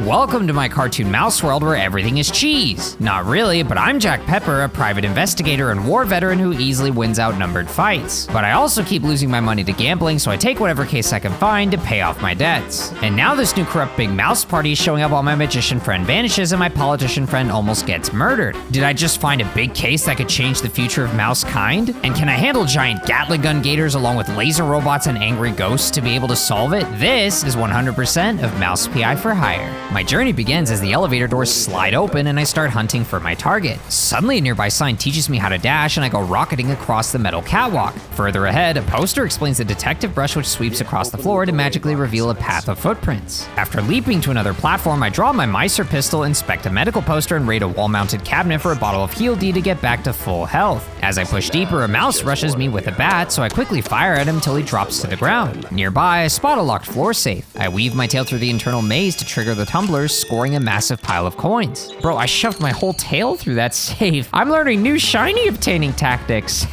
Welcome to my cartoon mouse world where everything is cheese. Not really, but I'm Jack Pepper, a private investigator and war veteran who easily wins outnumbered fights. But I also keep losing my money to gambling, so I take whatever case I can find to pay off my debts. And now this new corrupt big mouse party is showing up while my magician friend vanishes and my politician friend almost gets murdered. Did I just find a big case that could change the future of mouse kind? And can I handle giant Gatling gun gators along with laser robots and angry ghosts to be able to solve it? This is 100% of Mouse PI for Hire. My journey begins as the elevator doors slide open and I start hunting for my target. Suddenly a nearby sign teaches me how to dash and I go rocketing across the metal catwalk. Further ahead, a poster explains the detective brush which sweeps across the floor to magically reveal a path of footprints. After leaping to another platform, I draw my Meiser pistol, inspect a medical poster, and raid a wall-mounted cabinet for a bottle of Heal D to get back to full health. As I push deeper, a mouse rushes me with a bat, so I quickly fire at him until he drops to the ground. Nearby, I spot a locked floor safe. I weave my tail through the internal maze to trigger the tumblers, scoring a massive pile of coins. Bro, I shoved my whole tail through that safe. I'm learning new shiny obtaining tactics.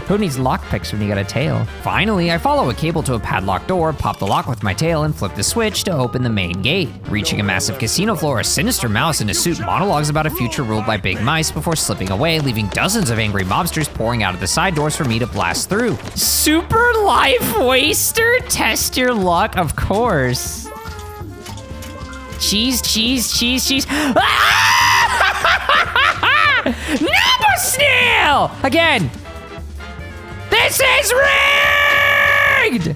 Who needs lockpicks when you got a tail? Finally, I follow a cable to a padlocked door, pop the lock with my tail, and flip the switch to open the main gate. Reaching a massive casino floor, a sinister mouse in a suit monologues about a future ruled by big mice before slipping away, leaving dozens of angry mobsters pouring out of the side doors for me to blast through. Super life waster? Test your luck, of course. Cheese, cheese, cheese, cheese. Number snail! Again. This is rigged!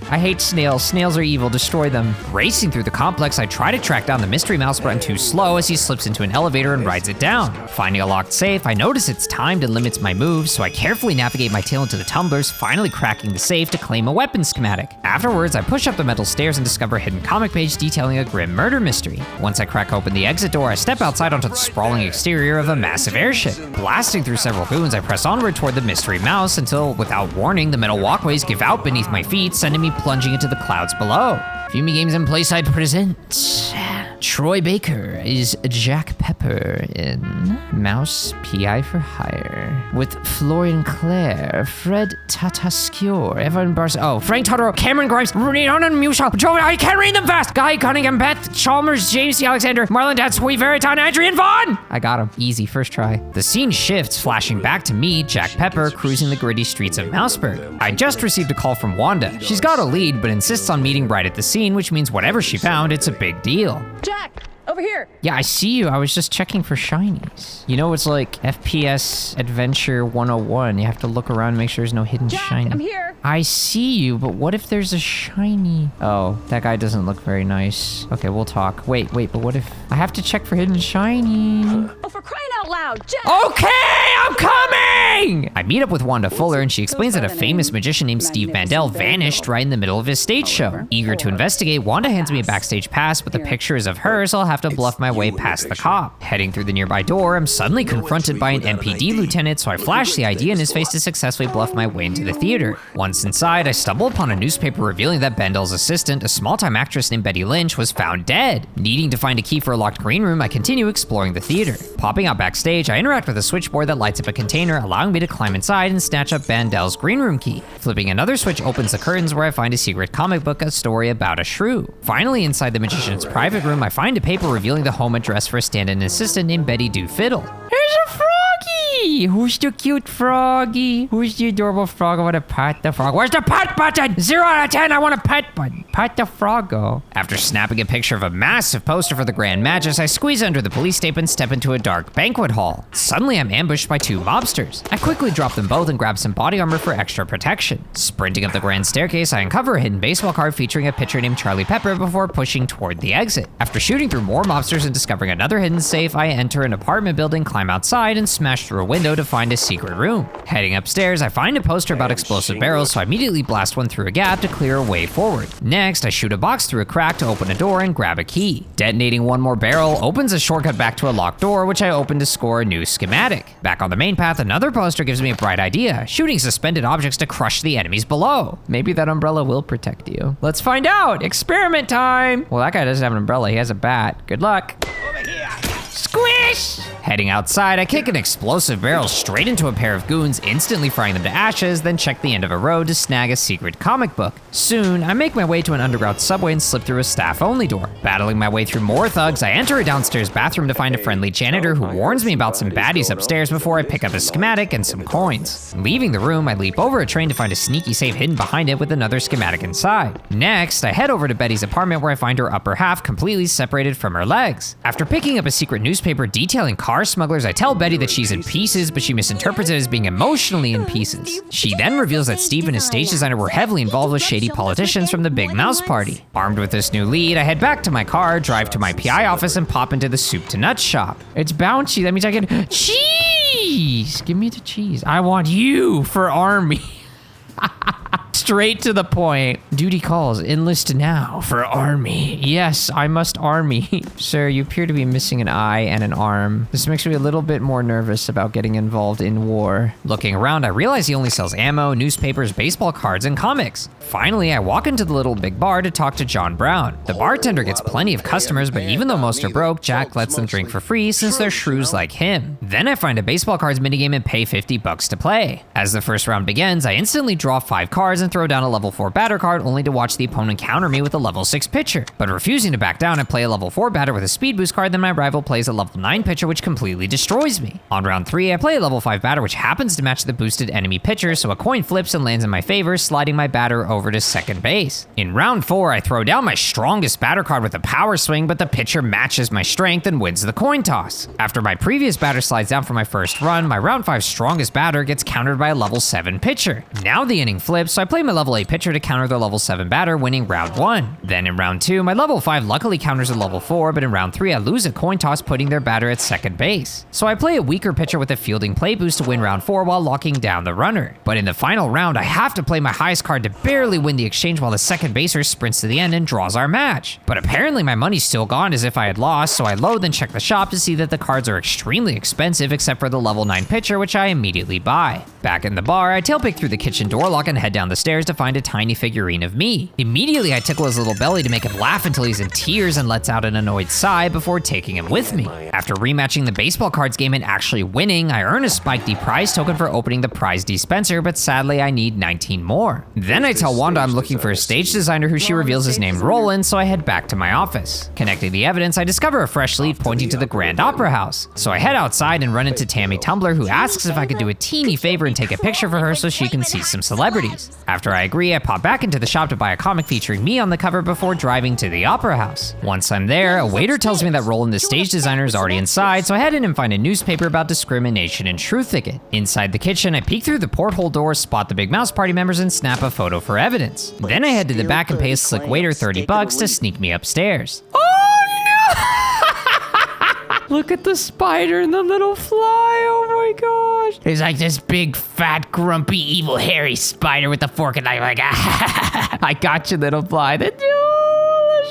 I hate snails. Snails are evil. Destroy them. Racing through the complex, I try to track down the mystery mouse, but I'm too slow as he slips into an elevator and rides it down. Finding a locked safe, I notice it's timed and limits my moves, so I carefully navigate my tail into the tumblers, finally cracking the safe to claim a weapon schematic. Afterwards, I push up the metal stairs and discover a hidden comic page detailing a grim murder mystery. Once I crack open the exit door, I step outside onto the sprawling exterior of a massive airship. Blasting through several goons, I press onward toward the mystery mouse until, without warning, the metal walkways give out beneath my feet, sending me plunging into the clouds below. Fumi Games and Playside present Troy Baker is Jack Pepper in Mouse PI for Hire with Florian Clare, Fred Tatasciore, Evan Barca, Frank Totoro, Cameron Grimes, Rhiannon Musha, Joe, I can't read them fast, Guy Cunningham, Beth Chalmers, James C. Alexander, Marlon Dad, Sweet Veriton, Adrian Vaughn! I got him. Easy, first try. The scene shifts, flashing back to me, Jack Pepper, cruising the gritty streets of Mouseburg. I just received a call from Wanda. She's got a lead, but insists on meeting right at the scene, which means whatever she found, it's a big deal. Jack, over here. Yeah, I see you. I was just checking for shinies. You know, it's like FPS Adventure 101. You have to look around and make sure there's no hidden shiny. I'm here. I see you, but what if there's a shiny? Oh, that guy doesn't look very nice. Okay, we'll talk. Wait, but what if I have to check for hidden shiny? Oh, for crying out loud, Jack! Okay, I'm coming! I meet up with Wanda Fuller and she explains that a famous magician named Steve Mandel vanished right in the middle of his stage show. Eager to investigate, Wanda hands me a backstage pass, but the picture is of her, so I'll have to bluff my way past the cop. Heading through the nearby door, I'm suddenly confronted by an MPD lieutenant, so I flash the ID in his face to successfully bluff my way into the theater. Once inside, I stumble upon a newspaper revealing that Bendel's assistant, a small-time actress named Betty Lynch, was found dead. Needing to find a key for a locked green room, I continue exploring the theater. Popping out backstage, I interact with a switchboard that lights up a container, allowing me to climb inside and snatch up Bendel's green room key. Flipping another switch opens the curtains where I find a secret comic book, a story about a shrew. Finally, inside the magician's private room, I find a paper revealing the home address for a stand-in assistant named Betty Do Fiddle. Here's a froggy! Who's the cute froggy? Who's the adorable frog? I want to pet the frog. Where's the pet button? 0 out of 10, I want a pet button. Pet the froggo. After snapping a picture of a massive poster for the Grand Magus, I squeeze under the police tape and step into a dark banquet hall. Suddenly, I'm ambushed by 2 mobsters. I quickly drop them both and grab some body armor for extra protection. Sprinting up the grand staircase, I uncover a hidden baseball card featuring a pitcher named Charlie Pepper before pushing toward the exit. After shooting through more mobsters and discovering another hidden safe, I enter an apartment building, climb outside, and smash through a window to find a secret room. Heading upstairs, I find a poster about explosive barrels, so I immediately blast one through a gap to clear a way forward. Next, I shoot a box through a crack to open a door and grab a key. Detonating one more barrel opens a shortcut back to a locked door, which I open to score a new schematic. Back on the main path, another poster gives me a bright idea, shooting suspended objects to crush the enemies below. Maybe that umbrella will protect you. Let's find out! Experiment time! Well, that guy doesn't have an umbrella, he has a bat. Good luck. Over here. Squish! Heading outside, I kick an explosive barrel straight into a pair of goons, instantly frying them to ashes, then check the end of a road to snag a secret comic book. Soon, I make my way to an underground subway and slip through a staff-only door. Battling my way through more thugs, I enter a downstairs bathroom to find a friendly janitor who warns me about some baddies upstairs before I pick up a schematic and some coins. Leaving the room, I leap over a train to find a sneaky safe hidden behind it with another schematic inside. Next, I head over to Betty's apartment where I find her upper half completely separated from her legs. After picking up a secret newspaper detailing car smugglers, I tell Betty that she's in pieces, but she misinterprets it as being emotionally in pieces. She then reveals that Steve and his stage designer were heavily involved with shady politicians from the Big Mouse Party. Armed with this new lead, I head back to my car, drive to my PI office, and pop into the soup to nuts shop. It's bouncy, that means I get cheese! Give me the cheese. I want you for army. Straight to the point. Duty calls, enlist now for army. Yes, I must army. Sir, you appear to be missing an eye and an arm. This makes me a little bit more nervous about getting involved in war. Looking around, I realize he only sells ammo, newspapers, baseball cards, and comics. Finally, I walk into the Little Big Bar to talk to John Brown. The bartender gets plenty of customers, but even though most are broke, Jack lets them drink for free since they're shrews like him. Then I find a baseball cards minigame and pay $50 to play. As the first round begins, I instantly draw 5 cards and throw down a level 4 batter card only to watch the opponent counter me with a level 6 pitcher. But refusing to back down, I play a level 4 batter with a speed boost card, then my rival plays a level 9 pitcher which completely destroys me. On round 3, I play a level 5 batter which happens to match the boosted enemy pitcher, so a coin flips and lands in my favor, sliding my batter over to second base. In round 4, I throw down my strongest batter card with a power swing, but the pitcher matches my strength and wins the coin toss. After my previous batter slides down for my first run, my round 5 strongest batter gets countered by a level 7 pitcher. Now the inning flips, so I play my level 8 pitcher to counter the level 7 batter, winning round 1. Then in round 2, my level 5 luckily counters a level 4, but in round 3, I lose a coin toss, putting their batter at second base. So I play a weaker pitcher with a fielding play boost to win round 4 while locking down the runner. But in the final round, I have to play my highest card to barely win the exchange while the second baser sprints to the end and draws our match. But apparently my money's still gone as if I had lost, so I load then check the shop to see that the cards are extremely expensive except for the level 9 pitcher, which I immediately buy. Back in the bar, I tailpick through the kitchen door lock and head down the stairs to find a tiny figurine of me. Immediately I tickle his little belly to make him laugh until he's in tears and lets out an annoyed sigh before taking him with me. After rematching the baseball cards game and actually winning, I earn a Spike D prize token for opening the prize dispenser, but sadly I need 19 more. Then I tell Wanda I'm looking for a stage designer who she reveals is named Roland, so I head back to my office. Connecting the evidence, I discover a fresh lead pointing to the Grand Opera House. So I head outside and run into Tammy Tumbler, who asks if I could do a teeny favor and take a picture for her so she can see some celebrities. After I agree, I pop back into the shop to buy a comic featuring me on the cover before driving to the Opera House. Once I'm there, a waiter tells me that Roland, the stage designer, is already inside, so I head in and find a newspaper about discrimination and truth-thicket. Inside the kitchen, I peek through the porthole door, spot the Big Mouse Party members, and snap a photo for evidence. Then I head to the back and pay a slick waiter $30 to sneak me upstairs. Oh no! Look at the spider and the little fly, oh my gosh. There's like this big, fat, grumpy, evil, hairy spider with a fork and knife like, I got you, little fly. The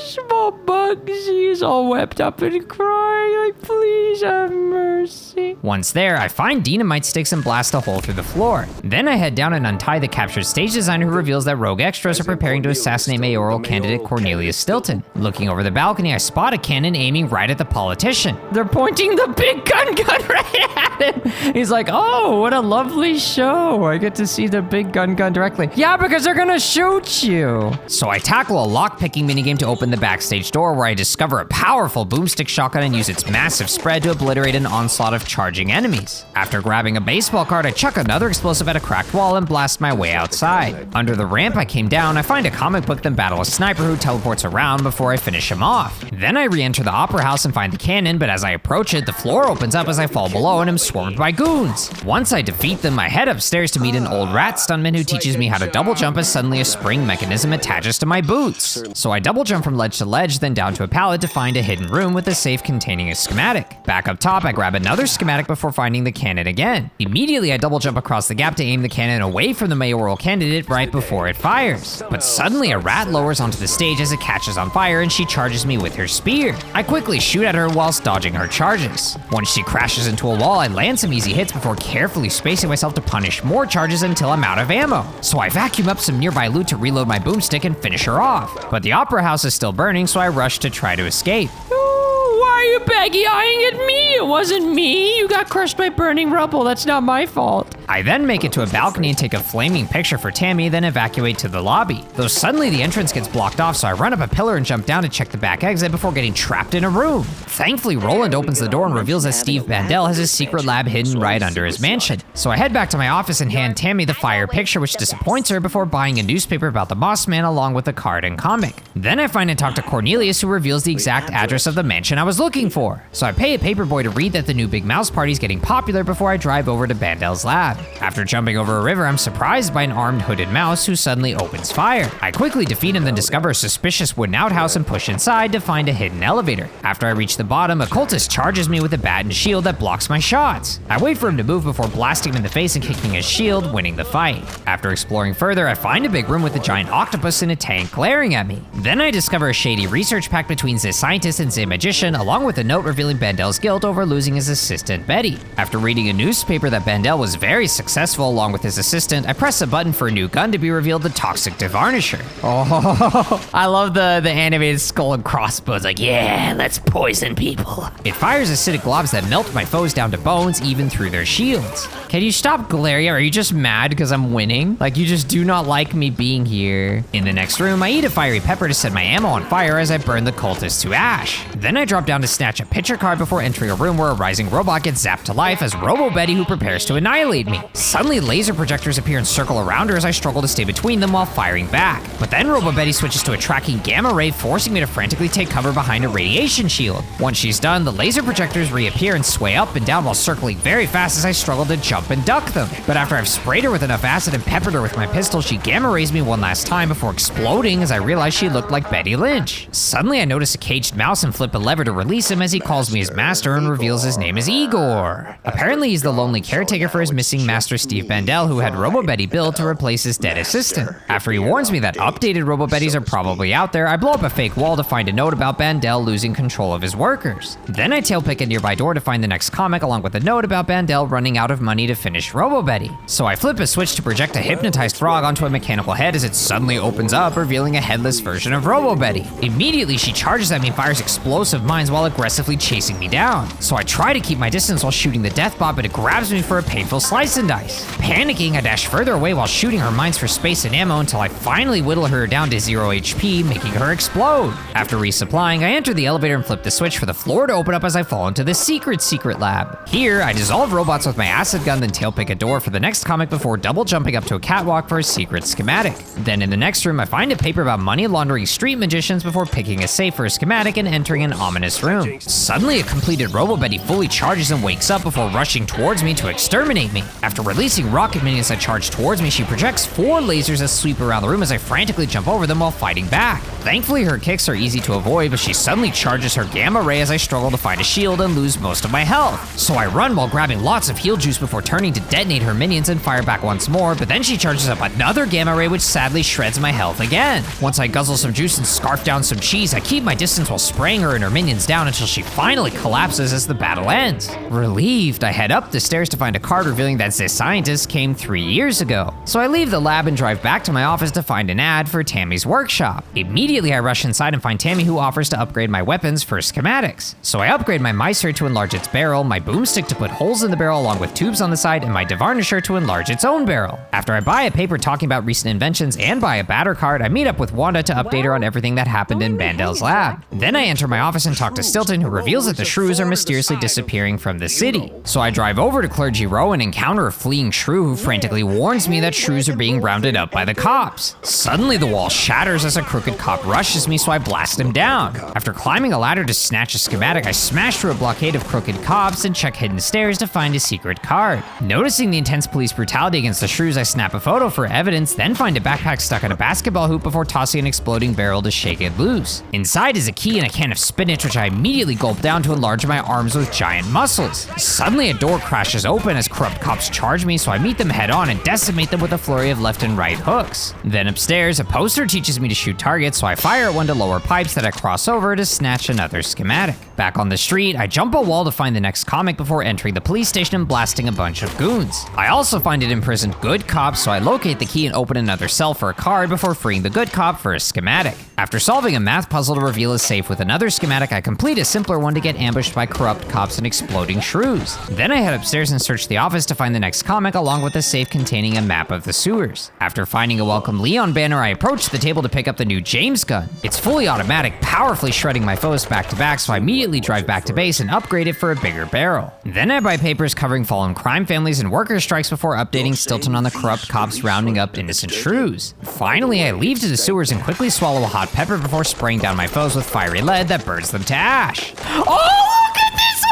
small bug, she's all wept up and crying, like, please have mercy. Once there, I find dynamite sticks and blast a hole through the floor. Then I head down and untie the captured stage designer, who reveals that rogue extras are preparing to assassinate mayoral candidate Cornelius Stilton. Looking over the balcony, I spot a cannon aiming right at the politician. They're pointing the big gun right at him. He's like, oh, what a lovely show. I get to see the big gun directly. Yeah, because they're gonna shoot you. So I tackle a lock-picking minigame to open the backstage door, where I discover a powerful boomstick shotgun and use its massive spread to obliterate an onslaught of charging enemies. After grabbing a baseball card, I chuck another explosive at a cracked wall and blast my way outside. Under the ramp I came down, I find a comic book, then battle a sniper who teleports around before I finish him off. Then I re-enter the opera house and find the cannon, but as I approach it, the floor opens up as I fall below and am swarmed by goons. Once I defeat them, I head upstairs to meet an old rat stuntman who teaches me how to double jump as suddenly a spring mechanism attaches to my boots. So I double jump from ledge to ledge, then down to a pallet to find a hidden room with a safe containing a schematic. Back up top, I grab another schematic before finding the cannon again. Immediately, I double jump across the gap to aim the cannon away from the mayoral candidate right before it fires. But suddenly, a rat lowers onto the stage as it catches on fire and she charges me with her spear. I quickly shoot at her whilst dodging her charges. Once she crashes into a wall, I land some easy hits before carefully spacing myself to punish more charges until I'm out of ammo. So I vacuum up some nearby loot to reload my boomstick and finish her off. But the opera house is still burning, so I rush to try to escape. Why are you baggy-eyeing at me? It wasn't me. You got crushed by burning rubble. That's not my fault. I then make it to a balcony and take a flaming picture for Tammy, then evacuate to the lobby. Though suddenly the entrance gets blocked off, so I run up a pillar and jump down to check the back exit before getting trapped in a room. Thankfully, Roland opens the door and reveals that Steve Bandel has his secret lab hidden right under his mansion. So I head back to my office and hand Tammy the fire picture, which disappoints her, before buying a newspaper about the Boss Man along with a card and comic. Then I find and talk to Cornelius, who reveals the exact address of the mansion I was looking for. So I pay a paperboy to read that the new Big Mouse party is getting popular before I drive over to Bandel's lab. After jumping over a river, I'm surprised by an armed hooded mouse who suddenly opens fire. I quickly defeat him, then discover a suspicious wooden outhouse and push inside to find a hidden elevator. After I reach the bottom, a cultist charges me with a bat and shield that blocks my shots. I wait for him to move before blasting him in the face and kicking his shield, winning the fight. After exploring further, I find a big room with a giant octopus in a tank glaring at me. Then I discover a shady research pact between the scientist and the magician, along with a note revealing Bandel's guilt over losing his assistant Betty. After reading a newspaper that Bandel was very successful along with his assistant, I press a button for a new gun to be revealed, the Toxic Devarnisher. Oh, I love the animated skull and crossbones, like, yeah, let's poison people. It fires acidic globs that melt my foes down to bones, even through their shields. Can you stop glaring? Are you just mad because I'm winning? Like, you just do not like me being here. In the next room, I eat a fiery pepper to set my ammo on fire as I burn the cultist to ash. Then I drop down to snatch a picture card before entering a room where a rising robot gets zapped to life as Robo Betty, who prepares to annihilate me. Suddenly, laser projectors appear and circle around her as I struggle to stay between them while firing back. But then Robo Betty switches to a tracking gamma ray, forcing me to frantically take cover behind a radiation shield. Once she's done, the laser projectors reappear and sway up and down while circling very fast as I struggle to jump and duck them. But after I've sprayed her with enough acid and peppered her with my pistol, she gamma rays me one last time before exploding as I realize she looked like Betty Lynch. Suddenly I notice a caged mouse and flip a lever to release him as he calls me his master and reveals his name is Igor. Apparently he's the lonely caretaker for his missing master Steve Bandel, who had Robo Betty built to replace his dead assistant. After he warns me that updated Robo Bettys are probably out there, I blow up a fake wall to find a note about Bandel losing control of his workers. Then I tailpick a nearby door to find the next comic along with a note about Bandel running out of money to finish Robo Betty. So I flip a switch to project a hypnotized frog onto a mechanical head as it suddenly opens up, revealing a headless version of Robo Betty. Immediately she charges at me and fires explosive mines while aggressively chasing me down. So I try to keep my distance while shooting the death bot, but it grabs me for a painful slice and dice. Panicking, I dash further away while shooting her mines for space and ammo until I finally whittle her down to 0 HP, making her explode. After resupplying, I enter the elevator and flip the switch for the floor to open up as I fall into the secret lab. Here, I dissolve robots with my acid gun, then tailpick a door for the next comic before double jumping up to a catwalk for a secret schematic. Then in the next room, I find a paper about money laundering street magicians before picking a safe for a schematic and entering an ominous room. Suddenly, a completed Robo Betty fully charges and wakes up before rushing towards me to exterminate me. After releasing rocket minions that charge towards me, she projects 4 lasers that sweep around the room as I frantically jump over them while fighting back. Thankfully, her kicks are easy to avoid, but she suddenly charges her gamma ray as I struggle to find a shield and lose most of my health. So I run while grabbing lots of heal juice before turning to detonate her minions and fire back once more, but then she charges up another gamma ray which sadly shreds my health again. Once I guzzle some juice and scarf down some cheese, I keep my distance while spraying her and her minions down until she finally collapses as the battle ends. Relieved, I head up the stairs to find a card revealing that the scientist came 3 years ago. So I leave the lab and drive back to my office to find an ad for Tammy's workshop. Immediately I rush inside and find Tammy, who offers to upgrade my weapons for schematics. So I upgrade my micer to enlarge its barrel, my boomstick to put holes in the barrel along with tubes on the side, and my devarnisher to enlarge its own barrel. After I buy a paper talking about recent inventions and buy a batter card, I meet up with Wanda to update her on everything that happened in Bandel's lab. Then I enter my office and talk to Stilton, who reveals that the shrews are mysteriously disappearing from the city. So I drive over to Clergy Row and encounter a fleeing shrew who frantically warns me that shrews are being rounded up by the cops. Suddenly the wall shatters as a crooked cop rushes me, so I blast him down. After climbing a ladder to snatch a schematic, I smash through a blockade of crooked cops and check hidden stairs to find a secret card. Noticing the intense police brutality against the shrews, I snap a photo for evidence, then find a backpack stuck in a basketball hoop before tossing an exploding barrel to shake it loose. Inside is a key and a can of spinach, which I immediately gulp down to enlarge my arms with giant muscles. Suddenly a door crashes open as corrupt cops charge me, so I meet them head on and decimate them with a flurry of left and right hooks. Then upstairs, a poster teaches me to shoot targets, so I fire at one to lower pipes that I cross over to snatch another schematic. Back on the street, I jump a wall to find the next comic before entering the police station and blasting a bunch of goons. I also find it imprisoned good cop, so I locate the key and open another cell for a card before freeing the good cop for a schematic. After solving a math puzzle to reveal a safe with another schematic, I complete a simpler one to get ambushed by corrupt cops and exploding shrews. Then I head upstairs and search the office to find the next comic along with a safe containing a map of the sewers. After finding a welcome Leon banner, I approach the table to pick up the new James gun. It's fully automatic, powerfully shredding my foes back to back, so I immediately drive back to base and upgrade it for a bigger barrel. Then I buy papers covering fallen crime families and worker strikes before updating Stilton on the corrupt cops rounding up innocent shrews. Finally, I leave to the sewers and quickly swallow a hot pepper before spraying down my foes with fiery lead that burns them to ash. Oh, look at this!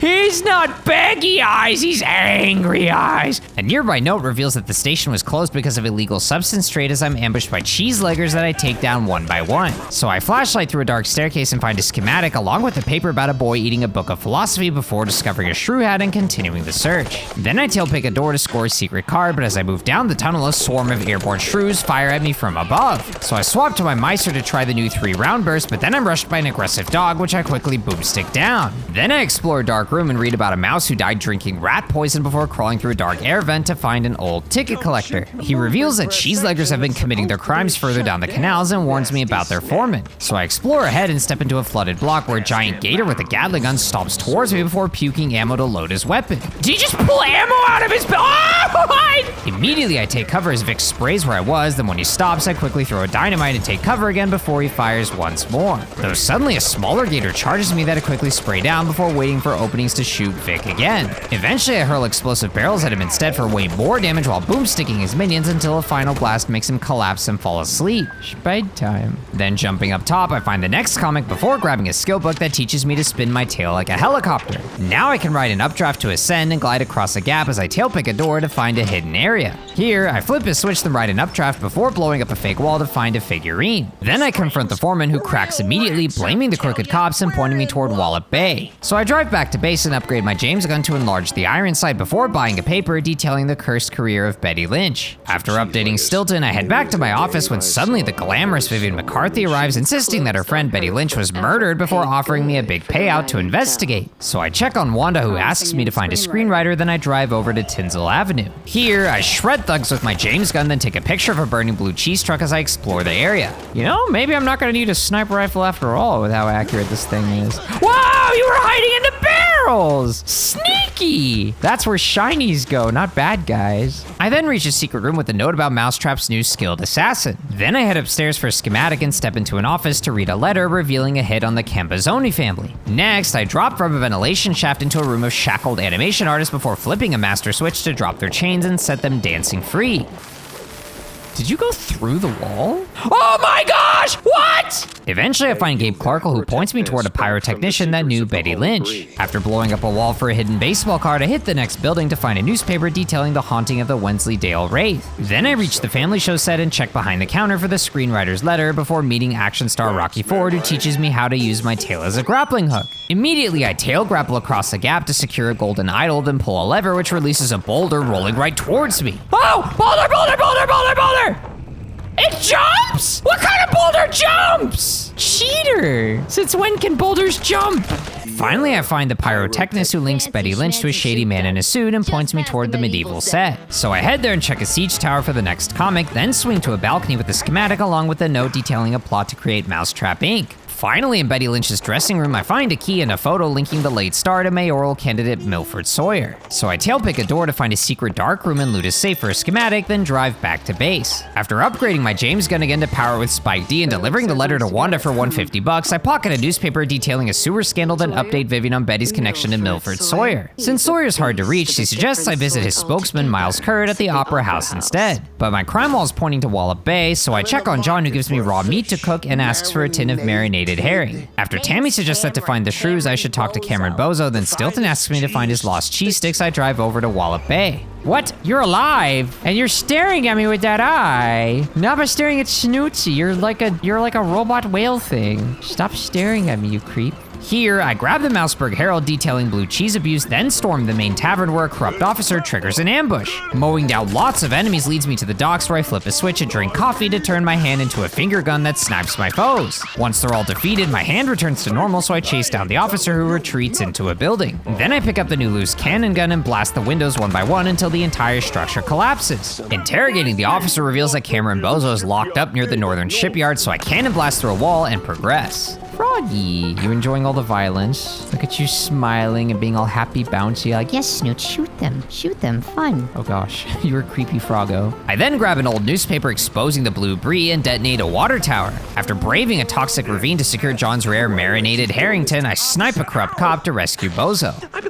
He's not baggy eyes, he's angry eyes. A nearby note reveals that the station was closed because of illegal substance trade as I'm ambushed by cheese leggers that I take down one by one. So I flashlight through a dark staircase and find a schematic along with a paper about a boy eating a book of philosophy before discovering a shrew hat and continuing the search. Then I tailpick a door to score a secret card, but as I move down the tunnel, a swarm of airborne shrews fire at me from above. So I swap to my Meister to try the new 3-round burst, but then I'm rushed by an aggressive dog, which I quickly boomstick down. Then I explore a dark room and read about a mouse who died drinking rat poison before crawling through a dark air vent to find an old ticket collector. He reveals that cheeseleggers have been committing their crimes further down the canals and warns me about their foreman. So I explore ahead and step into a flooded block where a giant gator with a Gatling gun stomps towards me before puking ammo to load his weapon. Did he just pull ammo out of his Immediately I take cover as Vic sprays where I was, then when he stops, I quickly throw a dynamite and take cover again before he fires once more. Though suddenly a smaller gator charges me that I quickly spray down before waiting for openings to shoot Vic again. Eventually I hurl explosive barrels at him instead for way more damage while boomsticking his minions until a final blast makes him collapse and fall asleep. Bedtime. Then jumping up top, I find the next comic before grabbing a skill book that teaches me to spin my tail like a helicopter. Now I can ride an updraft to ascend and glide across a gap as I tailpick a door to find a hidden area. Here, I flip a switch then ride an updraft before blowing up a fake wall to find a figurine. Then I confront the foreman who cracks immediately, blaming the crooked cops and pointing me toward Wallop Bay. So I drive back to base and upgrade my James gun to enlarge the iron sight before buying a paper detailing the cursed career of Betty Lynch. After updating Stilton, I head back to my office when suddenly the glamorous Vivian McCarthy arrives, insisting that her friend Betty Lynch was murdered before offering me a big payout to investigate. So I check on Wanda, who asks me to find a screenwriter, then I drive over to Tinsel Avenue. Here, I shred thugs with my James gun, then take a picture of a burning blue cheese truck as I explore the area. You know, maybe I'm not gonna need a sniper rifle after all with how accurate this thing is. Wow, you were hiding in the barrels! Sneaky! That's where shinies go, not bad guys. I then reach a secret room with a note about Mousetrap's new skilled assassin. Then I head upstairs for a schematic and step into an office to read a letter revealing a hit on the Cambazzoni family. Next, I drop from a ventilation shaft into a room of shackled animation artists before flipping a master switch to drop their chains and set them dancing free. Did you go through the wall? Oh my gosh, what? Eventually I find Gabe Clarkle, who points me toward a pyrotechnician that knew Betty Lynch. After blowing up a wall for a hidden baseball card, I hit the next building to find a newspaper detailing the haunting of the Wensleydale Wraith. Then I reach the family show set and check behind the counter for the screenwriter's letter before meeting action star Rocky Ford, who teaches me how to use my tail as a grappling hook. Immediately I tail grapple across the gap to secure a golden idol, then pull a lever which releases a boulder rolling right towards me. Oh, boulder, boulder, boulder, boulder, boulder! It jumps? What kind of boulder jumps? Cheater! Since when can boulders jump? Finally, I find the pyrotechnist who links Betty Lynch to a shady man in a suit and points me toward the medieval set. So I head there and check a siege tower for the next comic, then swing to a balcony with a schematic along with a note detailing a plot to create Mousetrap Inc. Finally, in Betty Lynch's dressing room, I find a key and a photo linking the late star to mayoral candidate Milford Sawyer. So I tailpick a door to find a secret dark room and loot a safe for a schematic, then drive back to base. After upgrading my James gun again to power with Spike D and delivering the letter to Wanda for $150, I pocket a newspaper detailing a sewer scandal, then update Vivian on Betty's connection to Milford Sawyer. Since Sawyer's hard to reach, she suggests I visit his spokesman, Miles Curd, at the Opera House instead. But my crime wall is pointing to Wallop Bay, so I check on John, who gives me raw meat to cook and asks for a tin of marinated herring. After Tammy suggests that to find the shrews, I should talk to Cameron Bozo, then Stilton asks me to find his lost cheese sticks. I drive over to Wallop Bay. What? You're alive? And you're staring at me with that eye. Not by staring at Snootsy. You're like a robot whale thing. Stop staring at me, you creep. Here, I grab the Mouseburg Herald detailing blue cheese abuse, then storm the main tavern where a corrupt officer triggers an ambush. Mowing down lots of enemies leads me to the docks where I flip a switch and drink coffee to turn my hand into a finger gun that snipes my foes. Once they're all defeated, my hand returns to normal, so I chase down the officer who retreats into a building. Then I pick up the new loose cannon gun and blast the windows one by one until the entire structure collapses. Interrogating the officer reveals that Cameron Bozo is locked up near the northern shipyard, so I cannon blast through a wall and progress. Froggy, you enjoying all the violence? Look at you smiling and being all happy bouncy like, Yes, Snoot, shoot them, fun. oh gosh, you're a creepy froggo. I then grab an old newspaper exposing the blue brie and detonate a water tower. After braving a toxic ravine to secure John's rare marinated Harrington, I snipe a corrupt cop to rescue Bozo. I've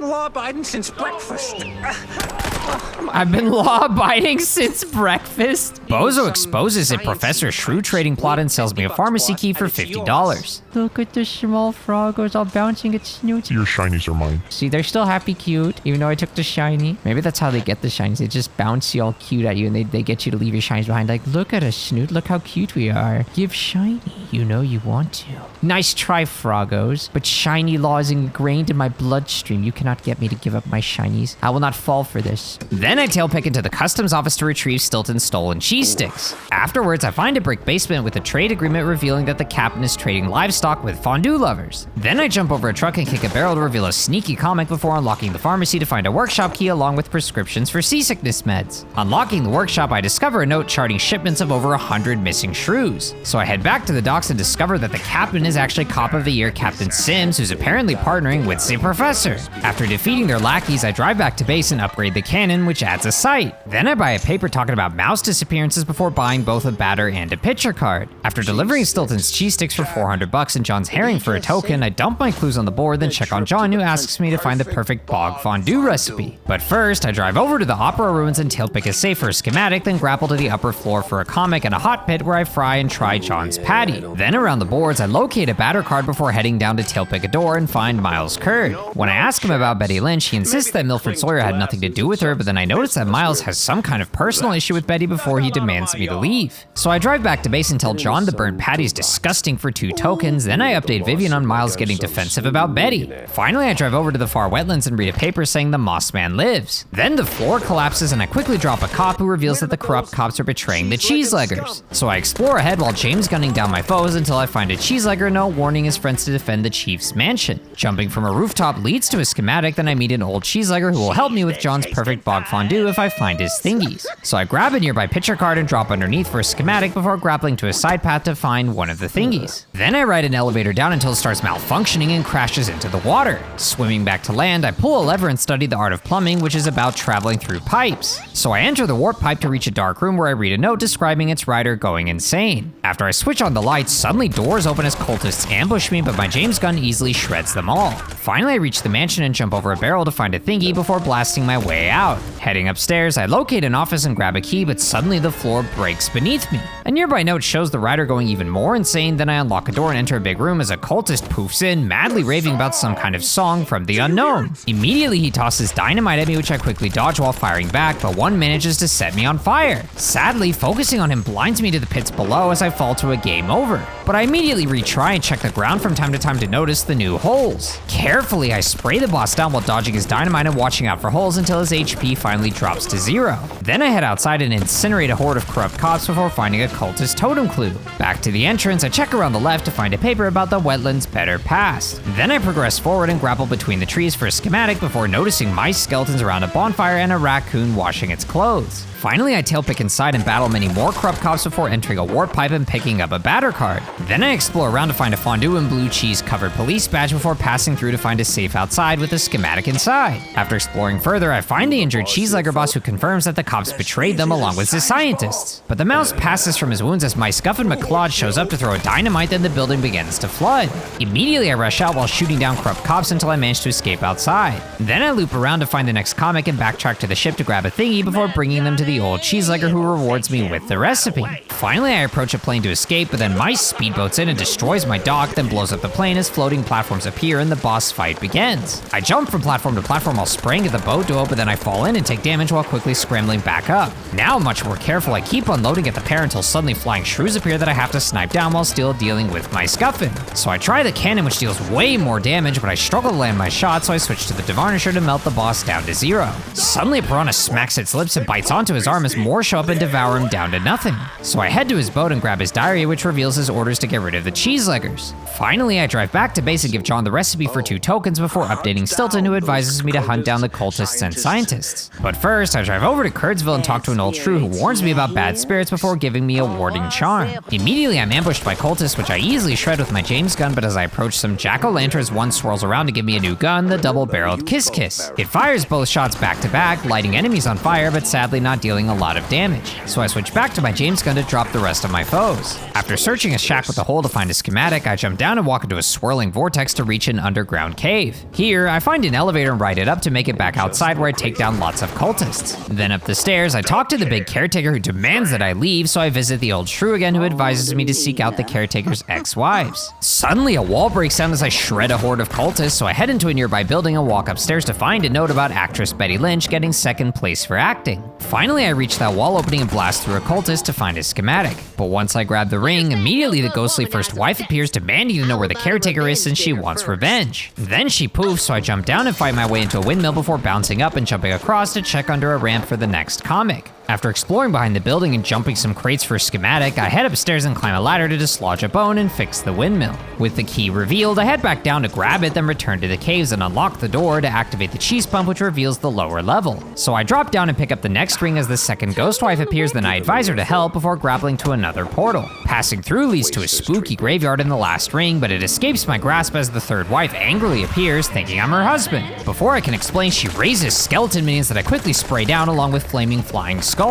been law-abiding since breakfast. Bozo exposes a Professor Shrew trading plot and sells me a pharmacy key for $50. Look at the small froggos all bouncing at Snoot. Your shinies are mine. See, they're still happy cute, even though I took the shiny. Maybe that's how they get the shinies. They just bounce you all cute at you and they get you to leave your shinies behind. Like, look at us, Snoot. Look how cute we are. Give shiny. You know you want to. Nice try, froggos. But shiny law is ingrained in my bloodstream. You cannot get me to give up my shinies. I will not fall for this. Then I tailpick into the customs office to retrieve Stilton's stolen cheese sticks. Afterwards, I find a brick basement with a trade agreement revealing that the captain is trading livestock with fondue lovers. Then I jump over a truck and kick a barrel to reveal a sneaky comic before unlocking the pharmacy to find a workshop key along with prescriptions for seasickness meds. Unlocking the workshop, I discover a note charting shipments of over 100 missing shrews. So I head back to the docks and discover that the captain is actually Cop of the Year Captain Sims, who's apparently partnering with the Professor. After defeating their lackeys, I drive back to base and upgrade the cannon, which adds a sight. Then I buy a paper talking about mouse disappearances before buying both a batter and a pitcher card. After delivering Stilton's cheese sticks for $400 and John's herring for a token, I dump my clues on the board, then check on John, who asks me to find the perfect bog fondue recipe. But first, I drive over to the opera ruins and tailpick a safe for a schematic, then grapple to the upper floor for a comic and a hot pit where I fry and try John's patty. Then around the boards, I locate a batter card before heading down to tailpick a door and find Miles Curd. When I ask him about Betty Lynch, he insists that Milford Sawyer had nothing to do with her, but then I notice that Miles has some kind of personal issue with Betty before he demands me to leave. So I drive back to base and tell John the burnt patty is disgusting for 2 tokens, then I update Vivian on Miles getting defensive about Betty. Finally, I drive over to the far wetlands and read a paper saying the Moss Man lives. Then the floor collapses and I quickly drop a cop who reveals that the corrupt cops are betraying the cheeseleggers. So I explore ahead while James gunning down my foes until I find a cheeselegger note warning his friends to defend the chief's mansion. Jumping from a rooftop leads to a schematic, then I meet an old cheeselegger who will help me with John's perfect bog fondue if I find his thingies. So I grab a nearby pitcher card and drop underneath for a schematic before grappling to a side path to find one of the thingies. Then I ride an elevator down until it starts malfunctioning and crashes into the water. Swimming back to land, I pull a lever and study the art of plumbing, which is about traveling through pipes. So I enter the warp pipe to reach a dark room where I read a note describing its rider going insane. After I switch on the lights, suddenly doors open as cultists ambush me, but my James gun easily shreds them all. Finally, I reach the mansion and jump over a barrel to find a thingy before blasting my way out. Heading upstairs, I locate an office and grab a key, but suddenly the floor breaks beneath me. A nearby note shows the rider going even more insane, then I unlock a door and enter a big room as a cultist poofs in, madly raving about some kind of song from the unknown. Immediately, he tosses dynamite at me, which I quickly dodge while firing back, but one manages to set me on fire. Sadly, focusing on him blinds me to the pits below as I fall to a game over. But I immediately retry and check the ground from time to time to notice the new holes. Carefully, I spray the boss down while dodging his dynamite and watching out for holes until his HP finally drops to 0. Then I head outside and incinerate a horde of corrupt cops before finding a cultist totem clue. Back to the entrance, I check around the left to find a paper about the wetlands better past. Then I progress forward and grapple between the trees for a schematic before noticing mice skeletons around a bonfire and a raccoon washing its clothes. Finally, I tailpick inside and battle many more corrupt cops before entering a warp pipe and picking up a batter card. Then I explore around to find a fondue and blue cheese covered police badge before passing through to find a safe outside with a schematic inside. After exploring further, I find the injured cheeselegger boss who confirms that the cops betrayed them along with his scientists. But the mouse passes from his wounds as Mice Guff and McCloud shows up to throw a dynamite, then the building begins to flood. Immediately, I rush out while shooting down corrupt cops until I manage to escape outside. Then I loop around to find the next comic and backtrack to the ship to grab a thingy before bringing them to the the old cheeselegger who rewards me with the recipe. Finally, I approach a plane to escape, but then my speedboats in and destroys my dock, then blows up the plane as floating platforms appear and the boss fight begins. I jump from platform to platform while spraying at the boat duo, but then I fall in and take damage while quickly scrambling back up. Now much more careful, I keep unloading at the pair until suddenly flying shrews appear that I have to snipe down while still dealing with my scuffing. So I try the cannon, which deals way more damage, but I struggle to land my shot, so I switch to the Devarnisher to melt the boss down to 0. Suddenly a piranha smacks its lips and bites onto his arm as more show up and devour him down to nothing. So I head to his boat and grab his diary, which reveals his orders to get rid of the cheeseleggers. Finally, I drive back to base and give John the recipe for 2 tokens before updating Stilton, who advises me to hunt down the cultists and scientists. But first, I drive over to Curdsville and talk to an old shrew who warns me about bad spirits before giving me a warding charm. Immediately, I'm ambushed by cultists, which I easily shred with my James gun, but as I approach some jack-o'-lanterns, one swirls around to give me a new gun, the double-barreled Kiss Kiss. It fires both shots back to back, lighting enemies on fire, but sadly not dealing a lot of damage. So I switch back to my James gun to drop the rest of my foes. After searching a shack with a hole to find a schematic, I jump down and walk into a swirling vortex to reach an underground cave. Here, I find an elevator and ride it up to make it back outside where I take down lots of cultists. Then up the stairs, I talk to the big caretaker who demands that I leave, so I visit the old shrew again who advises me to seek out the caretaker's ex-wives. Suddenly, a wall breaks down as I shred a horde of cultists, so I head into a nearby building and walk upstairs to find a note about actress Betty Lynch getting 2nd place for acting. Finally, I reach that wall opening and blast through a cultist to find a schematic. But once I grab the ring, immediately the ghostly first wife appears demanding to know where the caretaker is since she wants revenge. Then she poofs, so I jump down and fight my way into a windmill before bouncing up and jumping across to check under a ramp for the next comic. After exploring behind the building and jumping some crates for a schematic, I head upstairs and climb a ladder to dislodge a bone and fix the windmill. With the key revealed, I head back down to grab it, then return to the caves and unlock the door to activate the cheese pump, which reveals the lower level. So I drop down and pick up the next ring as the second ghost wife appears, then I advise her to help before grappling to another portal. Passing through leads to a spooky graveyard in the last ring, but it escapes my grasp as the third wife angrily appears, thinking I'm her husband. Before I can explain, she raises skeleton minions that I quickly spray down along with flaming flying skulls.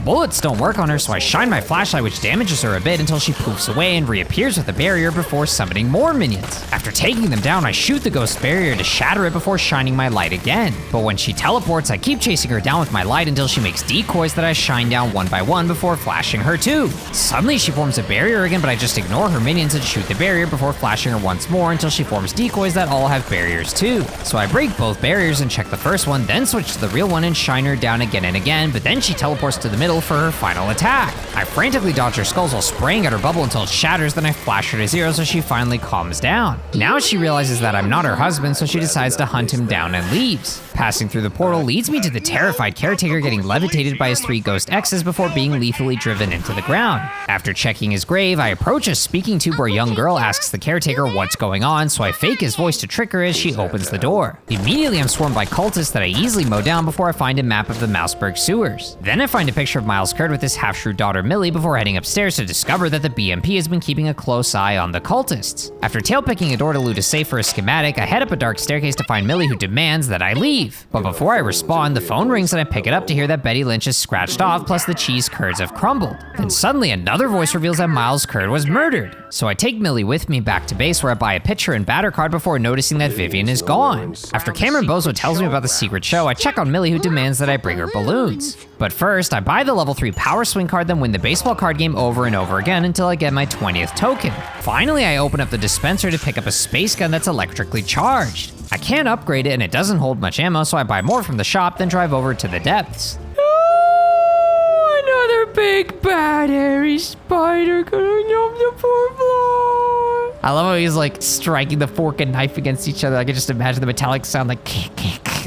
Bullets don't work on her, so I shine my flashlight, which damages her a bit until she poofs away and reappears with a barrier before summoning more minions. After taking them down, I shoot the ghost barrier to shatter it before shining my light again. But when she teleports, I keep chasing her down with my light until she makes decoys that I shine down one by one before flashing her too. Suddenly she forms a barrier again, but I just ignore her minions and shoot the barrier before flashing her once more until she forms decoys that all have barriers too. So I break both barriers and check the first one, then switch to the real one and shine her down again and again, but then she teleports to the middle for her final attack. I frantically dodge her skulls while spraying at her bubble until it shatters, then I flash her to 0 so she finally calms down. Now she realizes that I'm not her husband, so she decides to hunt him down and leaves. Passing through the portal leads me to the terrified caretaker getting levitated by his 3 ghost exes before being lethally driven into the ground. After checking his grave, I approach a speaking tube where a young girl asks the caretaker what's going on, so I fake his voice to trick her as she opens the door. Immediately I'm swarmed by cultists that I easily mow down before I find a map of the Mouseburg sewers. Then I find a picture of Miles Curd with his half-shrew daughter Millie before heading upstairs to discover that the BMP has been keeping a close eye on the cultists. After tailpicking a door to loot a safe for a schematic, I head up a dark staircase to find Millie, who demands that I leave. But before I respond, the phone rings and I pick it up to hear that Betty Lynch is scratched off, plus the cheese curds have crumbled. Then suddenly another voice reveals that Miles Curd was murdered. So I take Millie with me back to base where I buy a picture and batter card before noticing that Vivian is gone. After Cameron Bozo tells me about the secret show, I check on Millie, who demands that I bring her balloons. But first, I buy the level 3 power swing card, then win the baseball card game over and over again until I get my 20th token. Finally, I open up the dispenser to pick up a space gun that's electrically charged. I can't upgrade it and it doesn't hold much ammo, so I buy more from the shop, then drive over to the depths. Oh, another big bad hairy spider going up the 4th floor. I love how he's like striking the fork and knife against each other. I can just imagine the metallic sound like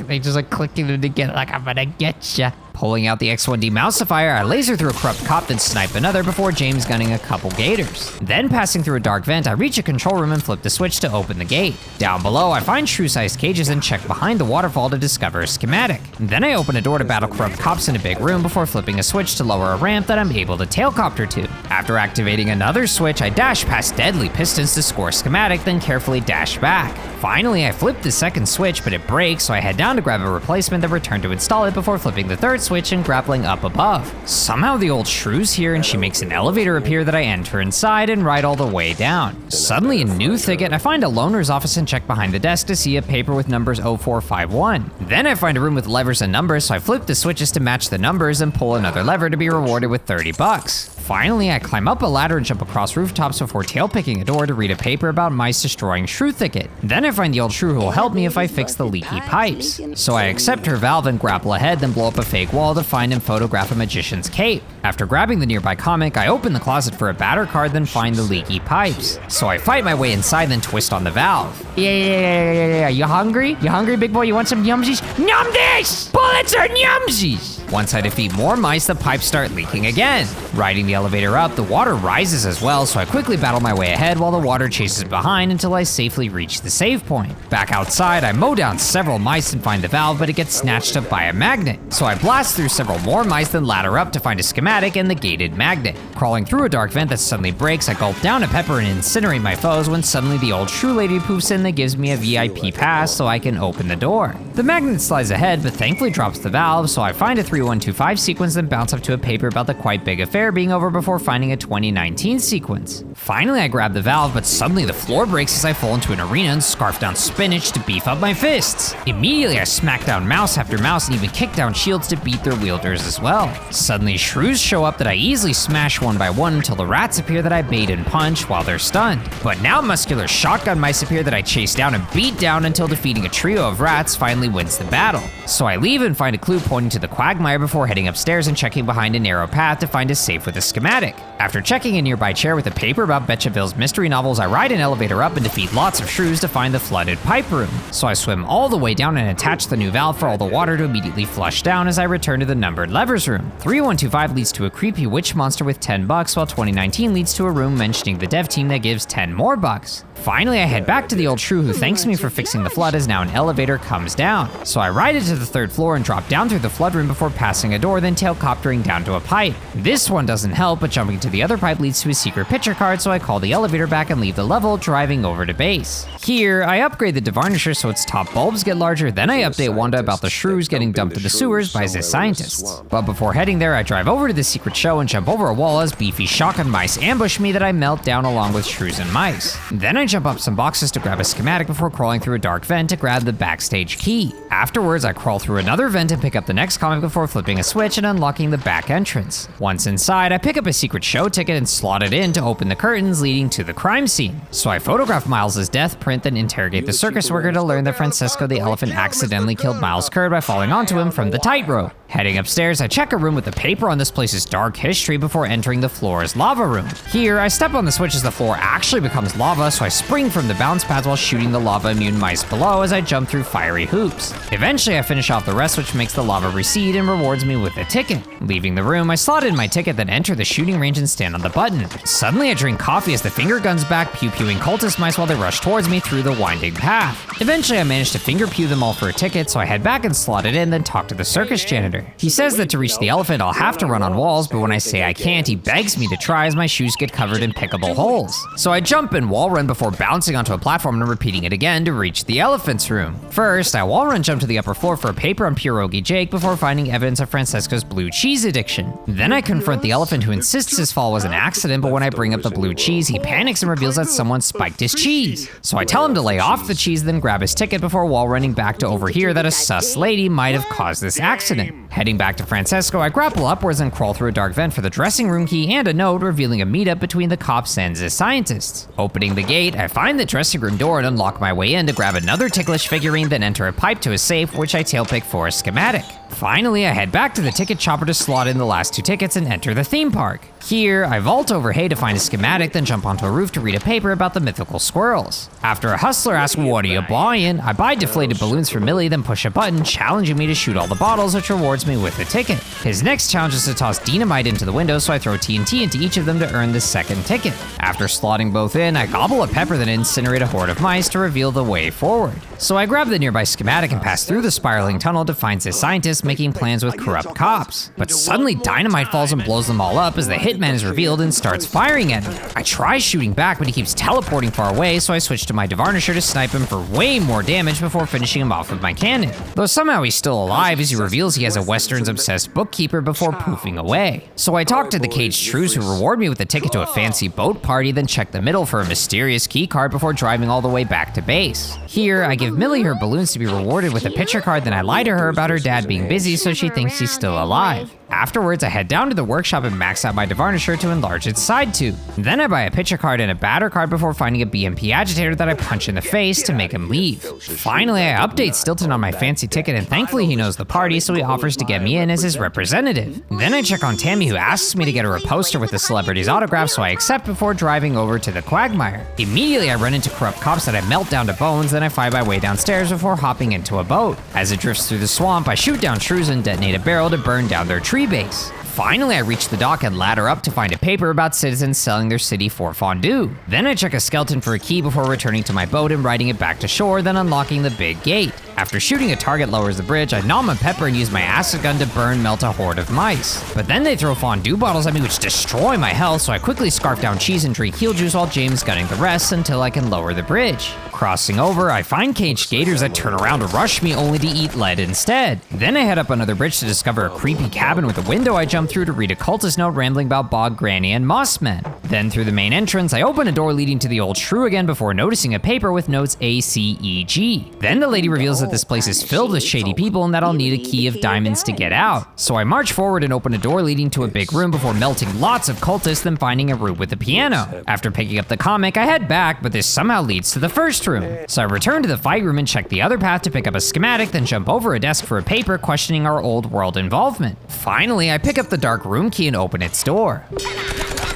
they just like clicking them together like I'm gonna get ya. Pulling out the X1D Mousifier, I laser through a corrupt cop, then snipe another before James gunning a couple gators. Then passing through a dark vent, I reach a control room and flip the switch to open the gate. Down below, I find shrew-sized cages and check behind the waterfall to discover a schematic. Then I open a door to battle corrupt cops in a big room before flipping a switch to lower a ramp that I'm able to tailcopter to. After activating another switch, I dash past deadly pistons to score a schematic, then carefully dash back. Finally, I flip the second switch, but it breaks, so I head down to grab a replacement, then return to install it before flipping the third switch and grappling up above. Somehow the old shrew's here and she makes an elevator appear that I enter inside and ride all the way down. Suddenly a new thicket, I find a loaner's office and check behind the desk to see a paper with numbers 0451. Then I find a room with levers and numbers, so I flip the switches to match the numbers and pull another lever to be rewarded with 30 bucks. Finally, I climb up a ladder and jump across rooftops before tailpicking a door to read a paper about mice destroying shrew thicket. Then I find the old shrew who will help me if I fix the leaky pipes. So I accept her valve and grapple ahead, then blow up a fake wall to find and photograph a magician's cape. After grabbing the nearby comic, I open the closet for a batter card, then find the leaky pipes. So I fight my way inside, then twist on the valve. Yeah. You hungry? You hungry, big boy? You want some yumsies? Yumsies! Bullets are yumsies! Once I defeat more mice, the pipes start leaking again. Riding the elevator up, the water rises as well, so I quickly battle my way ahead while the water chases behind until I safely reach the save point. Back outside, I mow down several mice and find the valve, but it gets snatched up by a magnet. So I blast through several more mice, then ladder up to find a schematic and the gated magnet. Crawling through a dark vent that suddenly breaks, I gulp down a pepper and incinerate my foes when suddenly the old shrew lady poofs in that gives me a VIP pass so I can open the door. The magnet slides ahead, but thankfully drops the valve, so I find a 3125 sequence and bounce up to a paper about the quite big affair being over before finding a 2019 sequence. Finally, I grab the valve, but suddenly the floor breaks as I fall into an arena and scarf down spinach to beef up my fists. Immediately, I smack down mouse after mouse and even kick down shields to beat their wielders as well. Suddenly, shrews show up that I easily smash one by one until the rats appear that I bait and punch while they're stunned. But now muscular shotgun mice appear that I chase down and beat down until defeating a trio of rats finally wins the battle. So I leave and find a clue pointing to the quagmire before heading upstairs and checking behind a narrow path to find a safe with a schematic. After checking a nearby chair with a paper about Betchaville's mystery novels, I ride an elevator up and defeat lots of shrews to find the flooded pipe room. So I swim all the way down and attach the new valve for all the water to immediately flush down as I return to the numbered levers room. 3125 leads to a creepy witch monster with 10 bucks, while 2019 leads to a room mentioning the dev team that gives 10 more bucks. Finally, I head back to the old shrew who thanks me for fixing the flood as now an elevator comes down. So I ride it to the third floor and drop down through the flood room before passing a door, then tailcoptering down to a pipe. This one doesn't help, but jumping to the other pipe leads to a secret picture card, so I call the elevator back and leave the level, driving over to base. Here, I upgrade the devarnisher so its top bulbs get larger, then I update Wanda about the shrews getting dumped in the sewers by the scientists. But before heading there, I drive over to the secret show and jump over a wall as beefy shotgun mice ambush me that I melt down along with shrews and mice. Then I jump up some boxes to grab a schematic before crawling through a dark vent to grab the backstage key. Afterwards, I crawl through another vent and pick up the next comic before flipping a switch and unlocking the back entrance. Once inside, I pick up a secret show ticket and slot it in to open the curtains leading to the crime scene. So I photograph Miles's death print, then interrogate the circus worker to learn that Francesco the elephant accidentally killed Miles Curd by falling onto him from the tightrope. Heading upstairs, I check a room with a paper on this place's dark history before entering the floor's lava room. Here, I step on the switch as the floor actually becomes lava, so I spring from the bounce pads while shooting the lava immune mice below as I jump through fiery hoops. Eventually, I finish off the rest, which makes the lava recede and rewards me with a ticket. Leaving the room, I slot in my ticket, then enter the shooting range and stand on the button. Suddenly, I drink coffee as the finger guns back, pew-pewing cultist mice while they rush towards me through the winding path. Eventually, I manage to finger pew them all for a ticket, so I head back and slot it in, then talk to the circus janitor. He says that to reach the elephant, I'll have to run on walls, but when I say I can't, he begs me to try as my shoes get covered in pickable holes. So I jump and wall run before bouncing onto a platform and repeating it again to reach the elephant's room. First, I wall run jump to the upper floor for a paper on Pierogi Jake before finding evidence of Francesco's blue cheese addiction. Then I confront the elephant who insists his fall was an accident, but when I bring up the blue cheese, he panics and reveals that someone spiked his cheese. So I tell him to lay off the cheese, then grab his ticket before wall running back to overhear that a sus lady might have caused this accident. Heading back to Francesco, I grapple upwards and crawl through a dark vent for the dressing room key and a note revealing a meetup between the cops and the scientists. Opening the gate, I find the dressing room door and unlock my way in to grab another ticklish figurine, then enter a pipe to a safe, which I tailpick for a schematic. Finally, I head back to the ticket chopper to slot in the last two tickets and enter the theme park. Here, I vault over hay to find a schematic, then jump onto a roof to read a paper about the mythical squirrels. After a hustler asks, "What are you buying?" I buy deflated balloons for Millie, then push a button, challenging me to shoot all the bottles, which rewards me with a ticket. His next challenge is to toss dynamite into the window, so I throw TNT into each of them to earn the second ticket. After slotting both in, I gobble a pepper, then incinerate a horde of mice to reveal the way forward. So I grab the nearby schematic and pass through the spiraling tunnel to find the scientists making plans with corrupt cops. But suddenly dynamite falls and blows them all up as the hitman is revealed and starts firing at me. I try shooting back, but he keeps teleporting far away, so I switch to my Devarnisher to snipe him for way more damage before finishing him off with my cannon. Though somehow he's still alive as he reveals he has a Westerns-obsessed bookkeeper before poofing away. So I talk to the caged shrews who reward me with a ticket to a fancy boat party, then check the middle for a mysterious key card before driving all the way back to base. Here, I give Millie her balloons to be rewarded with a picture card, then I lie to her about her dad being busy so she thinks he's still alive. Afterwards, I head down to the workshop and max out my Devarnisher to enlarge its side tube. Then I buy a picture card and a batter card before finding a BMP agitator that I punch in the face to make him leave. Finally, I update Stilton on my fancy ticket, and thankfully he knows the party, so he offers to get me in as his representative. Then I check on Tammy, who asks me to get her a poster with the celebrity's autograph, so I accept before driving over to the quagmire. Immediately, I run into corrupt cops that I melt down to bones, then I find my way downstairs before hopping into a boat. As it drifts through the swamp, I shoot down shrews and detonate a barrel to burn down their tree base. Finally, I reach the dock and ladder up to find a paper about citizens selling their city for fondue. Then I check a skeleton for a key before returning to my boat and riding it back to shore, then unlocking the big gate. After shooting a target lowers the bridge, I nom a pepper and use my acid gun to melt a horde of mice. But then they throw fondue bottles at me which destroy my health, so I quickly scarf down cheese and drink heal juice while James gunning the rest until I can lower the bridge. Crossing over, I find caged gators that turn around to rush me only to eat lead instead. Then I head up another bridge to discover a creepy cabin with a window I jump through to read a cultist note rambling about Bog Granny and Mossmen. Then through the main entrance, I open a door leading to the old shrew again before noticing a paper with notes A, C, E, G. Then the lady reveals that this place is filled with shady people and that I'll need a key of diamonds to get out. So I march forward and open a door leading to a big room before melting lots of cultists, then finding a room with a piano. After picking up the comic, I head back, but this somehow leads to the first room. So I return to the fight room and check the other path to pick up a schematic, then jump over a desk for a paper questioning our old world involvement. Finally, I pick up the dark room key and open its door.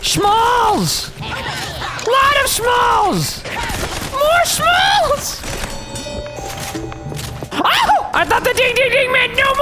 Schmalls! Lot of schmalls! More schmalls! Oh! I thought the ding ding ding meant no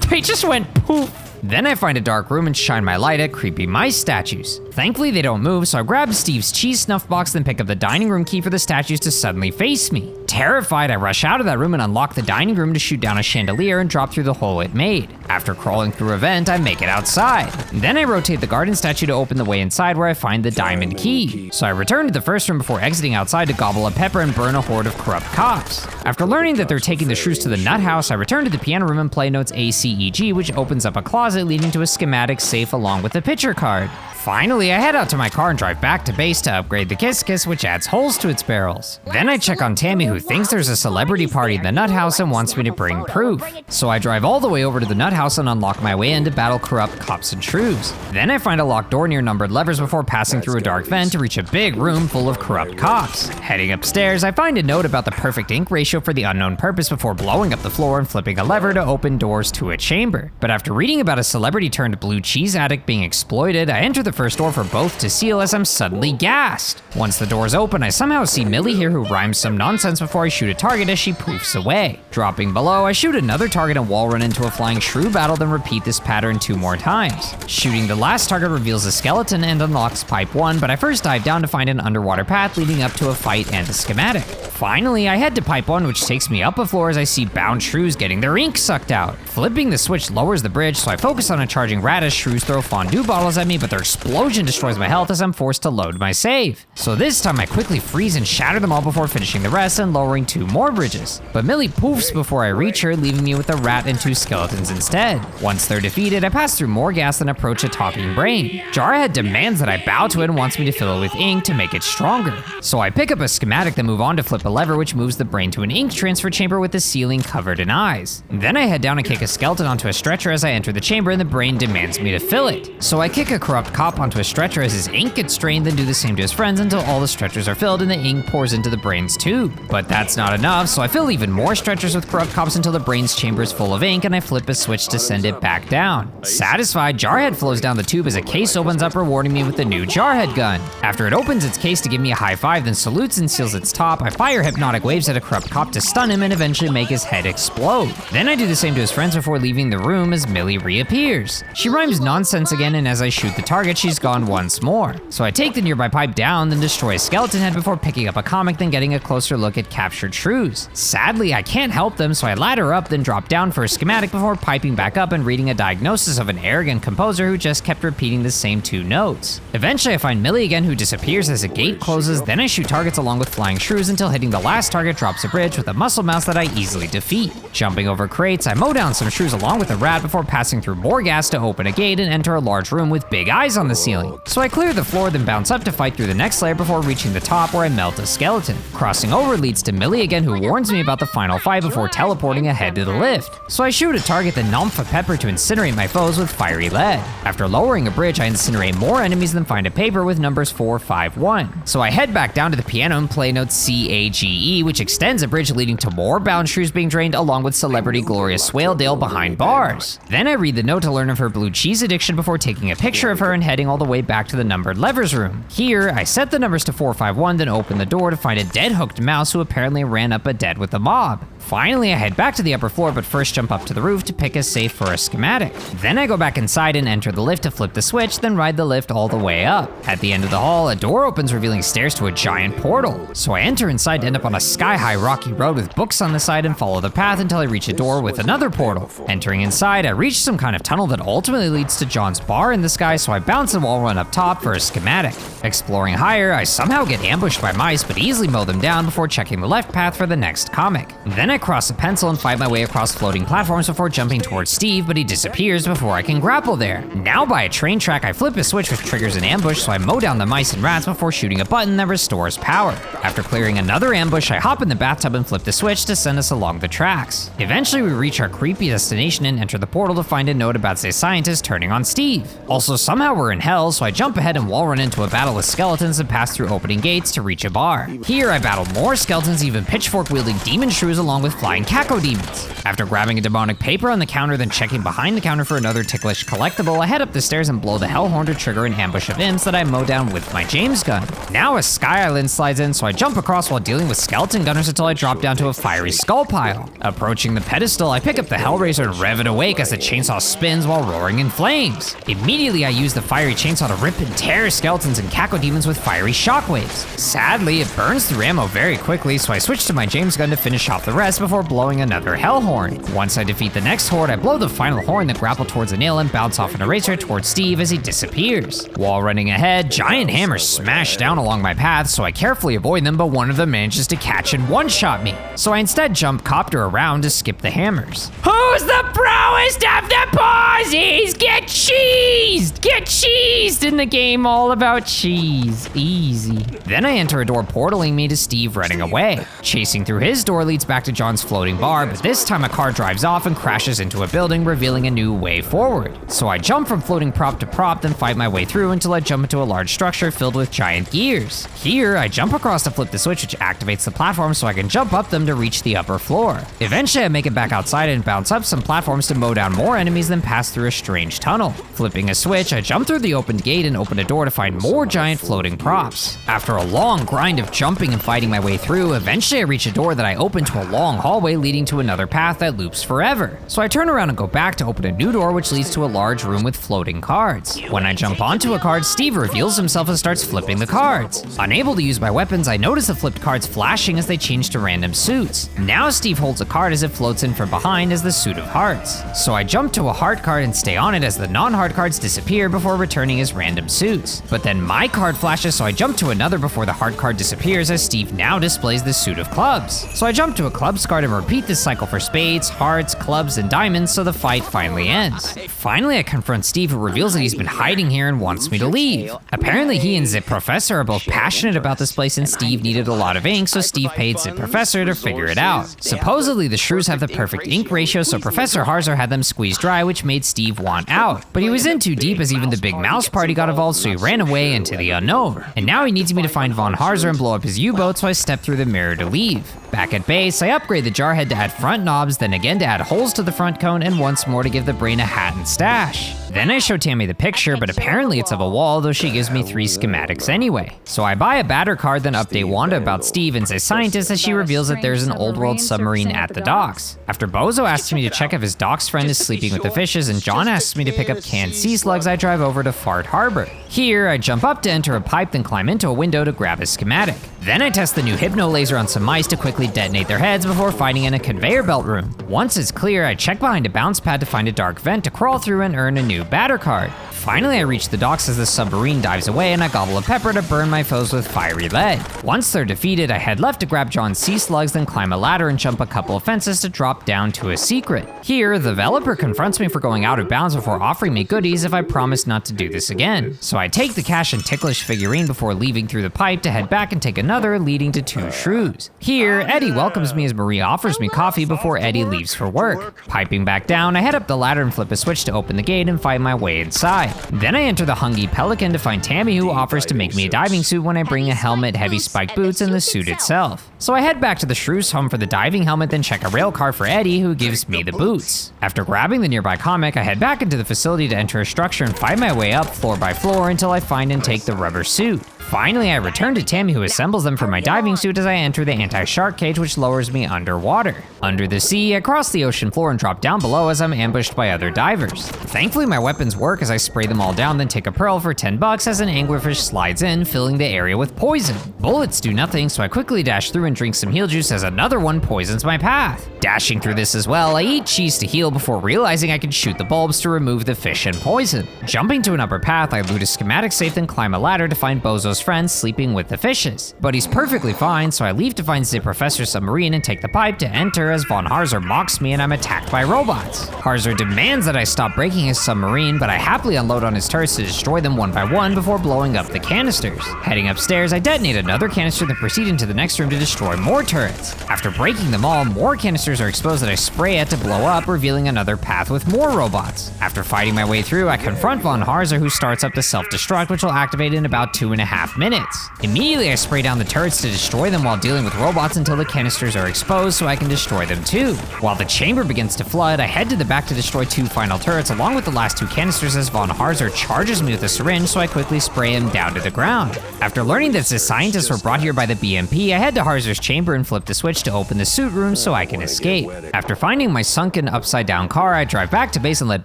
more! They just went poof. Then I find a dark room and shine my light at creepy mice statues. Thankfully, they don't move, so I grab Steve's cheese snuff box, then pick up the dining room key for the statues to suddenly face me. Terrified, I rush out of that room and unlock the dining room to shoot down a chandelier and drop through the hole it made. After crawling through a vent, I make it outside. Then I rotate the garden statue to open the way inside where I find the diamond key. So I return to the first room before exiting outside to gobble a pepper and burn a horde of corrupt cops. After learning that they're taking the shrews to the nut house, I return to the piano room and play notes A, C, E, G, which opens up a closet leading to a schematic safe along with a picture card. Finally, I head out to my car and drive back to base to upgrade the Kiss Kiss, which adds holes to its barrels. Then I check on Tammy, who thinks there's a celebrity party in the nut house and wants me to bring proof. So I drive all the way over to the nut house and unlock my way in to battle corrupt cops and shrews. Then I find a locked door near numbered levers before passing through a dark vent to reach a big room full of corrupt cops. Heading upstairs, I find a note about the perfect ink ratio for the unknown purpose before blowing up the floor and flipping a lever to open doors to a chamber. But after reading about a celebrity turned blue cheese addict being exploited, I enter the first door for both to seal as I'm suddenly gassed. Once the doors open, I somehow see Millie here who rhymes some nonsense before I shoot a target as she poofs away. Dropping below, I shoot another target and wall run into a flying shrew battle, then repeat this pattern 2 more times. Shooting the last target reveals a skeleton and unlocks pipe 1, but I first dive down to find an underwater path leading up to a fight and a schematic. Finally, I head to pipe 1, which takes me up a floor as I see bound shrews getting their ink sucked out. Flipping the switch lowers the bridge, so I focus on a charging rat as shrews throw fondue bottles at me, but their explosion destroys my health as I'm forced to load my save. So this time I quickly freeze and shatter them all before finishing the rest and lowering 2 more bridges. But Millie poofs before I reach her, leaving me with a rat and 2 skeletons instead. Once they're defeated, I pass through more gas and approach a talking brain. Jarhead demands that I bow to it and wants me to fill it with ink to make it stronger. So I pick up a schematic, then move on to flip a lever which moves the brain to an ink transfer chamber with the ceiling covered in eyes. Then I head down and kick a skeleton onto a stretcher as I enter the chamber and the brain demands me to fill it. So I kick a corrupt cop onto a stretcher as his ink gets strained, then do the same to his friends until all the stretchers are filled and the ink pours into the brain's tube. But that's not enough, so I fill even more stretchers with corrupt cops until the brain's chamber is full of ink and I flip a switch to send it back down. Satisfied, Jarhead flows down the tube as a case opens up, rewarding me with the new Jarhead gun. After it opens its case to give me a high five, then salutes and seals its top, I fire fire hypnotic waves at a corrupt cop to stun him and eventually make his head explode. Then I do the same to his friends before leaving the room as Millie reappears. She rhymes nonsense again, and as I shoot the target, she's gone once more. So I take the nearby pipe down, then destroy a skeleton head before picking up a comic, then getting a closer look at captured shrews. Sadly, I can't help them, so I ladder up, then drop down for a schematic before piping back up and reading a diagnosis of an arrogant composer who just kept repeating the same 2 notes. Eventually, I find Millie again, who disappears as a gate closes, then I shoot targets along with flying shrews until hitting the last target drops a bridge with a muscle mouse that I easily defeat. Jumping over crates, I mow down some shrews along with a rat before passing through more gas to open a gate and enter a large room with big eyes on the ceiling. So I clear the floor, then bounce up to fight through the next layer before reaching the top where I melt a skeleton. Crossing over leads to Millie again, who warns me about the final fight before teleporting ahead to the lift. So I shoot a target, then Nomf a pepper to incinerate my foes with fiery lead. After lowering a bridge, I incinerate more enemies than find a paper with numbers 4, 5, 1. So I head back down to the piano and play note C-A-G-E, which extends a bridge leading to more bound shrews being drained along with celebrity Gloria Swaledale behind bars. Then I read the note to learn of her blue cheese addiction before taking a picture of her and heading all the way back to the numbered levers room. Here, I set the numbers to 451, then open the door to find a dead hooked mouse who apparently ran up a dead with the mob. Finally, I head back to the upper floor, but first jump up to the roof to pick a safe for a schematic. Then I go back inside and enter the lift to flip the switch, then ride the lift all the way up. At the end of the hall, a door opens revealing stairs to a giant portal. So I enter inside to end up on a sky-high rocky road with books on the side and follow the path until I reach a door with another portal. Entering inside, I reach some kind of tunnel that ultimately leads to John's bar in the sky, so I bounce and wall run up top for a schematic. Exploring higher, I somehow get ambushed by mice, but easily mow them down before checking the left path for the next comic. Then I cross a pencil and fight my way across floating platforms before jumping towards Steve, but he disappears before I can grapple there. Now by a train track, I flip a switch which triggers an ambush, so I mow down the mice and rats before shooting a button that restores power. After clearing another ambush, I hop in the bathtub and flip the switch to send us along the tracks. Eventually, we reach our creepy destination and enter the portal to find a note about a scientist turning on Steve. Also, somehow we're in hell, so I jump ahead and wall run into a battle with skeletons and pass through opening gates to reach a bar. Here, I battle more skeletons, even pitchfork-wielding demon shrews along with flying caco demons. After grabbing a demonic paper on the counter, then checking behind the counter for another ticklish collectible, I head up the stairs and blow the hellhorn to trigger an ambush of imps that I mow down with my James gun. Now a sky island slides in, so I jump across while dealing with skeleton gunners until I drop down to a fiery skull pile. Approaching the pedestal, I pick up the Hellraiser and rev it awake as the chainsaw spins while roaring in flames. Immediately, I use the fiery chainsaw to rip and tear skeletons and caco demons with fiery shockwaves. Sadly, it burns through ammo very quickly, so I switch to my James gun to finish off the rest before blowing another hellhorn. Once I defeat the next horde, I blow the final horn that grapple towards a nail and bounce off an eraser towards Steve as he disappears. While running ahead, giant hammers smash down along my path, so I carefully avoid them, but one of them manages to catch and one-shot me. So I instead jump copter around to skip the hammers. Who's the proest of the pauses? Get cheesed! Get cheesed in the game all about cheese. Easy. Then I enter a door portaling me to Steve running away. Chasing through his door leads back to John's floating bar, but this time a car drives off and crashes into a building, revealing a new way forward. So I jump from floating prop to prop, then fight my way through until I jump into a large structure filled with giant gears. Here, I jump across to flip the switch which activates the platform so I can jump up them to reach the upper floor. Eventually, I make it back outside and bounce up some platforms to mow down more enemies, then pass through a strange tunnel. Flipping a switch, I jump through the opened gate and open a door to find more giant floating props. After a long grind of jumping and fighting my way through, eventually I reach a door that I open to a long hallway leading to another path that loops forever. So I turn around and go back to open a new door which leads to a large room with floating cards. When I jump onto a card, Steve reveals himself and starts flipping the cards. Unable to use my weapons, I notice the flipped cards flashing as they change to random suits. Now Steve holds a card as it floats in from behind as the suit of hearts. So I jump to a heart card and stay on it as the non-heart cards disappear before returning as random suits. But then my card flashes, so I jump to another before the heart card disappears as Steve now displays the suit of clubs. So I jump to a clubs card and repeat this cycle for spades, hearts, clubs, and diamonds so the fight finally ends. Finally, I confront Steve, who reveals that he's been hiding here and wants me to leave. Apparently, he and Zip Professor are both passionate about this place and Steve needed a lot of ink, so Steve paid Zip Professor to figure it out. Supposedly, the shrews have the perfect ink ratio, so Professor Harzer had them squeezed dry, which made Steve want out. But he was in too deep as even the big mouse party got involved, so he ran away into the unknown. And now he needs me to find Von Harzer and blow up his U-boat, so I step through the mirror to leave. Back at base, I upgrade the jar head to add front knobs, then again to add holes to the front cone, and once more to give the brain a hat and stash. Then I show Tammy the picture, but apparently it's of a wall, though she gives me 3 schematics anyway. So I buy a batter card, then update Wanda about Steve and say scientist as she reveals that there's an old world submarine at the docks. After Bozo asks me to check if his docks friend is sleeping with the fishes, and John asks me to pick up canned sea slugs, I drive over to Fart Harbor. Here, I jump up to enter a pipe, then climb into a window to grab a schematic. Then I test the new hypno laser on some mice to quickly detonate their heads before fighting in a conveyor belt room. Once it's clear, I check behind a bounce pad to find a dark vent to crawl through and earn a new batter card. Finally, I reach the docks as the submarine dives away, and I gobble a pepper to burn my foes with fiery lead. Once they're defeated, I head left to grab John's sea slugs, then climb a ladder and jump a couple of fences to drop down to a secret. Here, the developer confronts me for going out of bounds before offering me goodies if I promise not to do this again. So I take the cash and ticklish figurine before leaving through the pipe to head back and take another, leading to 2 shrews. Here, Eddie welcomes me as Marie offers me coffee before Eddie leaves for work. Piping back down, I head up the ladder and flip a switch to open the gate and find my way inside. Then I enter the Hungy Pelican to find Tammy, who offers to make me a diving suit when I bring a helmet, heavy spiked boots, and the suit itself. So I head back to the Shrew's home for the diving helmet, then check a rail car for Eddie, who gives me the boots. After grabbing the nearby comic, I head back into the facility to enter a structure and find my way up floor by floor until I find and take the rubber suit. Finally, I return to Tammy, who assembles them for my diving suit as I enter the anti-shark cage, which lowers me underwater. Under the sea, I cross the ocean floor and drop down below as I'm ambushed by other divers. Thankfully, my weapons work as I spray them all down, then take a pearl for 10 bucks as an anglerfish slides in, filling the area with poison. Bullets do nothing, so I quickly dash through and drink some heal juice as another one poisons my path. Dashing through this as well, I eat cheese to heal before realizing I can shoot the bulbs to remove the fish and poison. Jumping to an upper path, I loot a schematic safe, then climb a ladder to find Bozo's friend sleeping with the fishes. But he's perfectly fine, so I leave to find the Professor's submarine and take the pipe to enter as Von Harzer mocks me and I'm attacked by robots. Harzer demands that I stop breaking his submarine, but I happily unload on his turrets to destroy them one by one before blowing up the canisters. Heading upstairs, I detonate another canister, then proceed into the next room to destroy more turrets. After breaking them all, more canisters are exposed that I spray at to blow up, revealing another path with more robots. After fighting my way through, I confront Von Harzer, who starts up the self-destruct, which will activate in about 2.5 minutes. Immediately, I spray down the turrets to destroy them while dealing with robots until the canisters are exposed so I can destroy them too. While the chamber begins to flood, I head to the back to destroy 2 final turrets along with the last 2 canisters as Von Harzer charges me with a syringe, so I quickly spray him down to the ground. After learning that the scientists were brought here by the BMP, I head to Harzer's chamber and flip the switch to open the suit room so I can escape. After finding my sunken upside down car, I drive back to base and let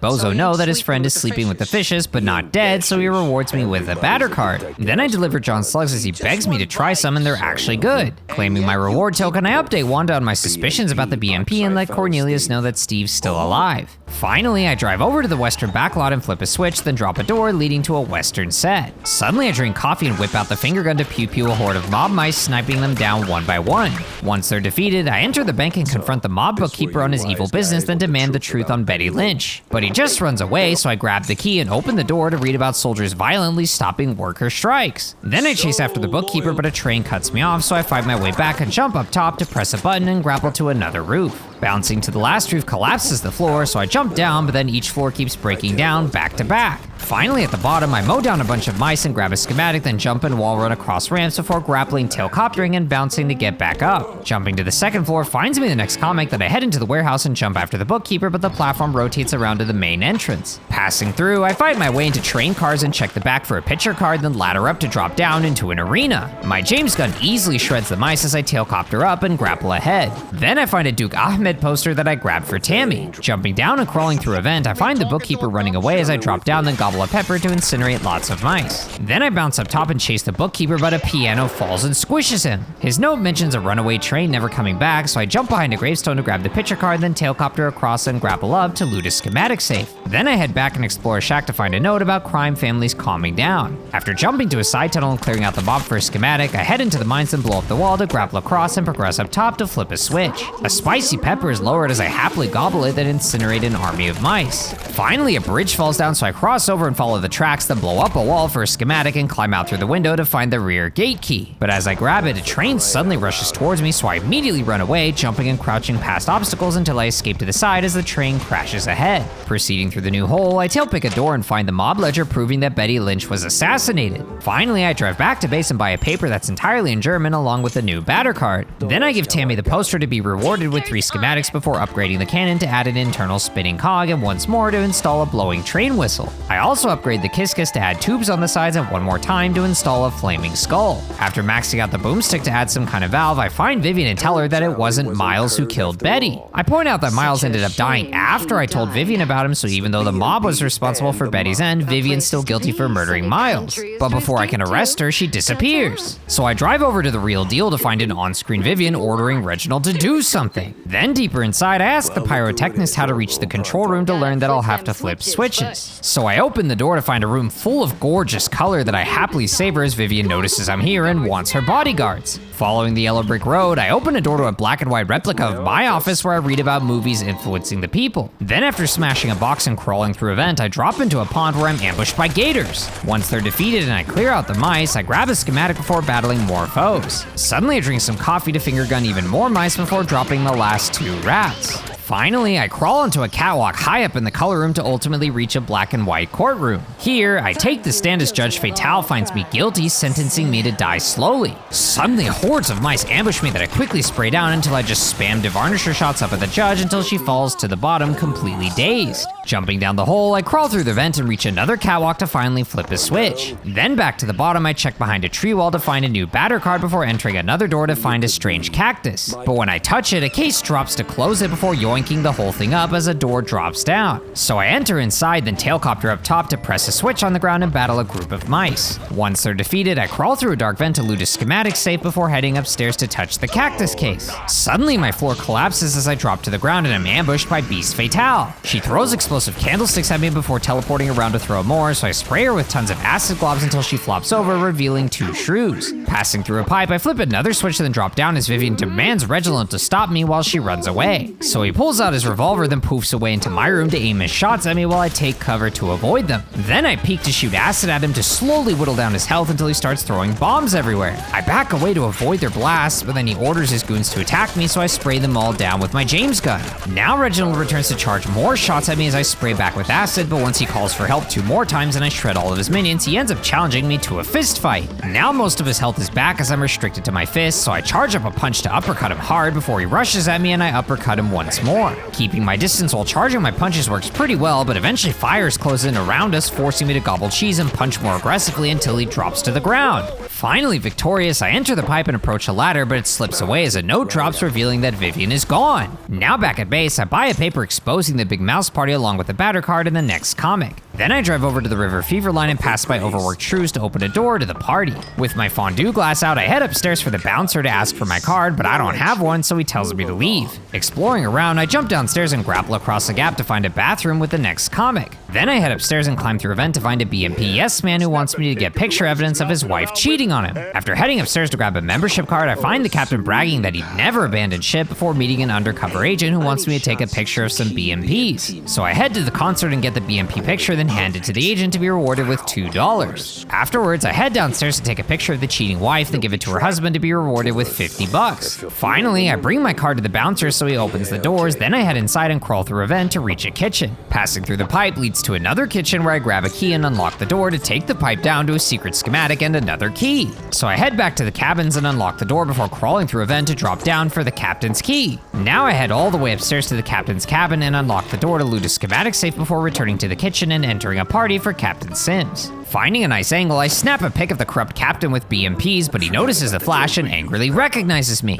Bozo know that his friend is sleeping with the fishes but not dead, so he rewards me with a batter card. Then I deliver John slugs as he begs me to try some and they're actually good. Claiming my reward token, I update Wanda on my suspicions about the BMP and let Cornelius know that Steve's still alive. Finally, I drive over to the western backlot and flip a switch, then drop a door leading to a western set. Suddenly, I drink coffee and whip out the finger gun to pew-pew a horde of mob mice, sniping them down one by one. Once they're defeated, I enter the bank and confront the mob bookkeeper on his evil business, then demand the truth on Betty Lynch. But he just runs away, so I grab the key and open the door to read about soldiers violently stopping worker strikes. Then I chase after the bookkeeper, but a train cuts me off, so I find my way back and jump up top to press a button and grapple to another roof. Bouncing to the last roof collapses the floor, so I jump down, but then each floor keeps breaking down back to back. Finally, at the bottom, I mow down a bunch of mice and grab a schematic, then jump and wall run across ramps before grappling, tailcoptering, and bouncing to get back up. Jumping to the second floor finds me the next comic that I head into the warehouse and jump after the bookkeeper, but the platform rotates around to the main entrance. Passing through, I fight my way into train cars and check the back for a picture card, then ladder up to drop down into an arena. My James gun easily shreds the mice as I tailcopter up and grapple ahead. Then I find a Duke Ahmed poster that I grabbed for Tammy. Jumping down and crawling through a vent, I find the bookkeeper running away as I drop down, then gobble a pepper to incinerate lots of mice. Then I bounce up top and chase the bookkeeper, but a piano falls and squishes him. His note mentions a runaway train never coming back, so I jump behind a gravestone to grab the picture card, then tailcopter across and grapple up to loot a schematic safe. Then I head back and explore a shack to find a note about crime families calming down. After jumping to a side tunnel and clearing out the mob for a schematic, I head into the mines and blow up the wall to grapple across and progress up top to flip a switch. A spicy pepper is lowered as I happily gobble it, then incinerate an army of mice. Finally, a bridge falls down, so I cross over over and follow the tracks that blow up a wall for a schematic and climb out through the window to find the rear gate key. But as I grab it, a train suddenly rushes towards me, so I immediately run away, jumping and crouching past obstacles until I escape to the side as the train crashes ahead. Proceeding through the new hole, I tailpick a door and find the mob ledger proving that Betty Lynch was assassinated. Finally, I drive back to base and buy a paper that's entirely in German along with a new batter card. Then I give Tammy the poster to be rewarded with 3 schematics before upgrading the cannon to add an internal spinning cog and once more to install a blowing train whistle. I also upgrade the Kiss Kiss to add tubes on the sides and one more time to install a flaming skull. After maxing out the boomstick to add some kind of valve, I find Vivian and tell her that it wasn't Miles who killed Betty. I point out that Miles ended up dying after I told Vivian about him, so even though the mob was responsible for Betty's end, Vivian's still guilty for murdering Miles. But before I can arrest her, she disappears. So I drive over to the Real Deal to find an on-screen Vivian ordering Reginald to do something. Then deeper inside, I ask the pyrotechnist how to reach the control room to learn that I'll have to flip switches. So I open the door to find a room full of gorgeous color that I happily savor as Vivian notices I'm here and wants her bodyguards. Following the yellow brick road, I open a door to a black and white replica of my office where I read about movies influencing the people. Then after smashing a box and crawling through a vent, I drop into a pond where I'm ambushed by gators. Once they're defeated and I clear out the mice, I grab a schematic before battling more foes. Suddenly I drink some coffee to finger gun even more mice before dropping the last 2 rats. Finally, I crawl onto a catwalk high up in the color room to ultimately reach a black and white courtroom. Here, I take the stand as Judge Fatale finds me guilty, sentencing me to die slowly. Suddenly, hordes of mice ambush me that I quickly spray down until I just spam devarnisher shots up at the judge until she falls to the bottom completely dazed. Jumping down the hole, I crawl through the vent and reach another catwalk to finally flip a switch. Then back to the bottom, I check behind a tree wall to find a new batter card before entering another door to find a strange cactus. But when I touch it, a case drops to close it before yoinking the whole thing up as a door drops down. So I enter inside, then tailcopter up top to press a switch on the ground and battle a group of mice. Once they're defeated, I crawl through a dark vent to loot a schematic safe before heading upstairs to touch the cactus case. Suddenly, my floor collapses as I drop to the ground and I'm ambushed by Beast Fatale. She throws explosive candlesticks at me before teleporting around to throw more, so I spray her with tons of acid globs until she flops over, revealing 2 shrews. Passing through a pipe, I flip another switch and then drop down as Vivian demands Reginald to stop me while she runs away. So he pulls out his revolver, then poofs away into my room to aim his shots at me while I take cover to avoid them. Then I peek to shoot acid at him to slowly whittle down his health until he starts throwing bombs everywhere. I back away to avoid their blasts, but then he orders his goons to attack me, so I spray them all down with my James gun. Now Reginald returns to charge more shots at me as I spray back with acid, but once he calls for help 2 more times and I shred all of his minions, he ends up challenging me to a fist fight. Now most of his health is back as I'm restricted to my fists, so I charge up a punch to uppercut him hard before he rushes at me and I uppercut him once more. Keeping my distance while charging my punches works pretty well, but eventually fires close in around us, forcing me to gobble cheese and punch more aggressively until he drops to the ground. Finally victorious, I enter the pipe and approach a ladder, but it slips away as a note drops revealing that Vivian is gone. Now back at base, I buy a paper exposing the Big Mouse Party along with the batter card in the next comic. Then I drive over to the River Fever line and pass by overworked shrews to open a door to the party. With my fondue glass out, I head upstairs for the bouncer to ask for my card, but I don't have one, so he tells me to leave. Exploring around, I jump downstairs and grapple across the gap to find a bathroom with the next comic. Then I head upstairs and climb through a vent to find a BMP yes man who wants me to get picture evidence of his wife cheating on him. After heading upstairs to grab a membership card, I find the captain bragging that he'd never abandoned ship before meeting an undercover agent who wants me to take a picture of some BMPs. So I head to the concert and get the BMP picture, then hand it to the agent to be rewarded with $2. Afterwards, I head downstairs to take a picture of the cheating wife, then give it to her husband to be rewarded with $50. Finally, I bring my card to the bouncer so he opens the doors, then I head inside and crawl through a vent to reach a kitchen. Passing through the pipe leads to another kitchen where I grab a key and unlock the door to take the pipe down to a secret schematic and another key. So I head back to the cabins and unlock the door before crawling through a vent to drop down for the captain's key. Now I head all the way upstairs to the captain's cabin and unlock the door to loot a schematic safe before returning to the kitchen and entering a party for Captain Sims. Finding a nice angle, I snap a pic of the corrupt captain with BMPs, but he notices the flash and angrily recognizes me.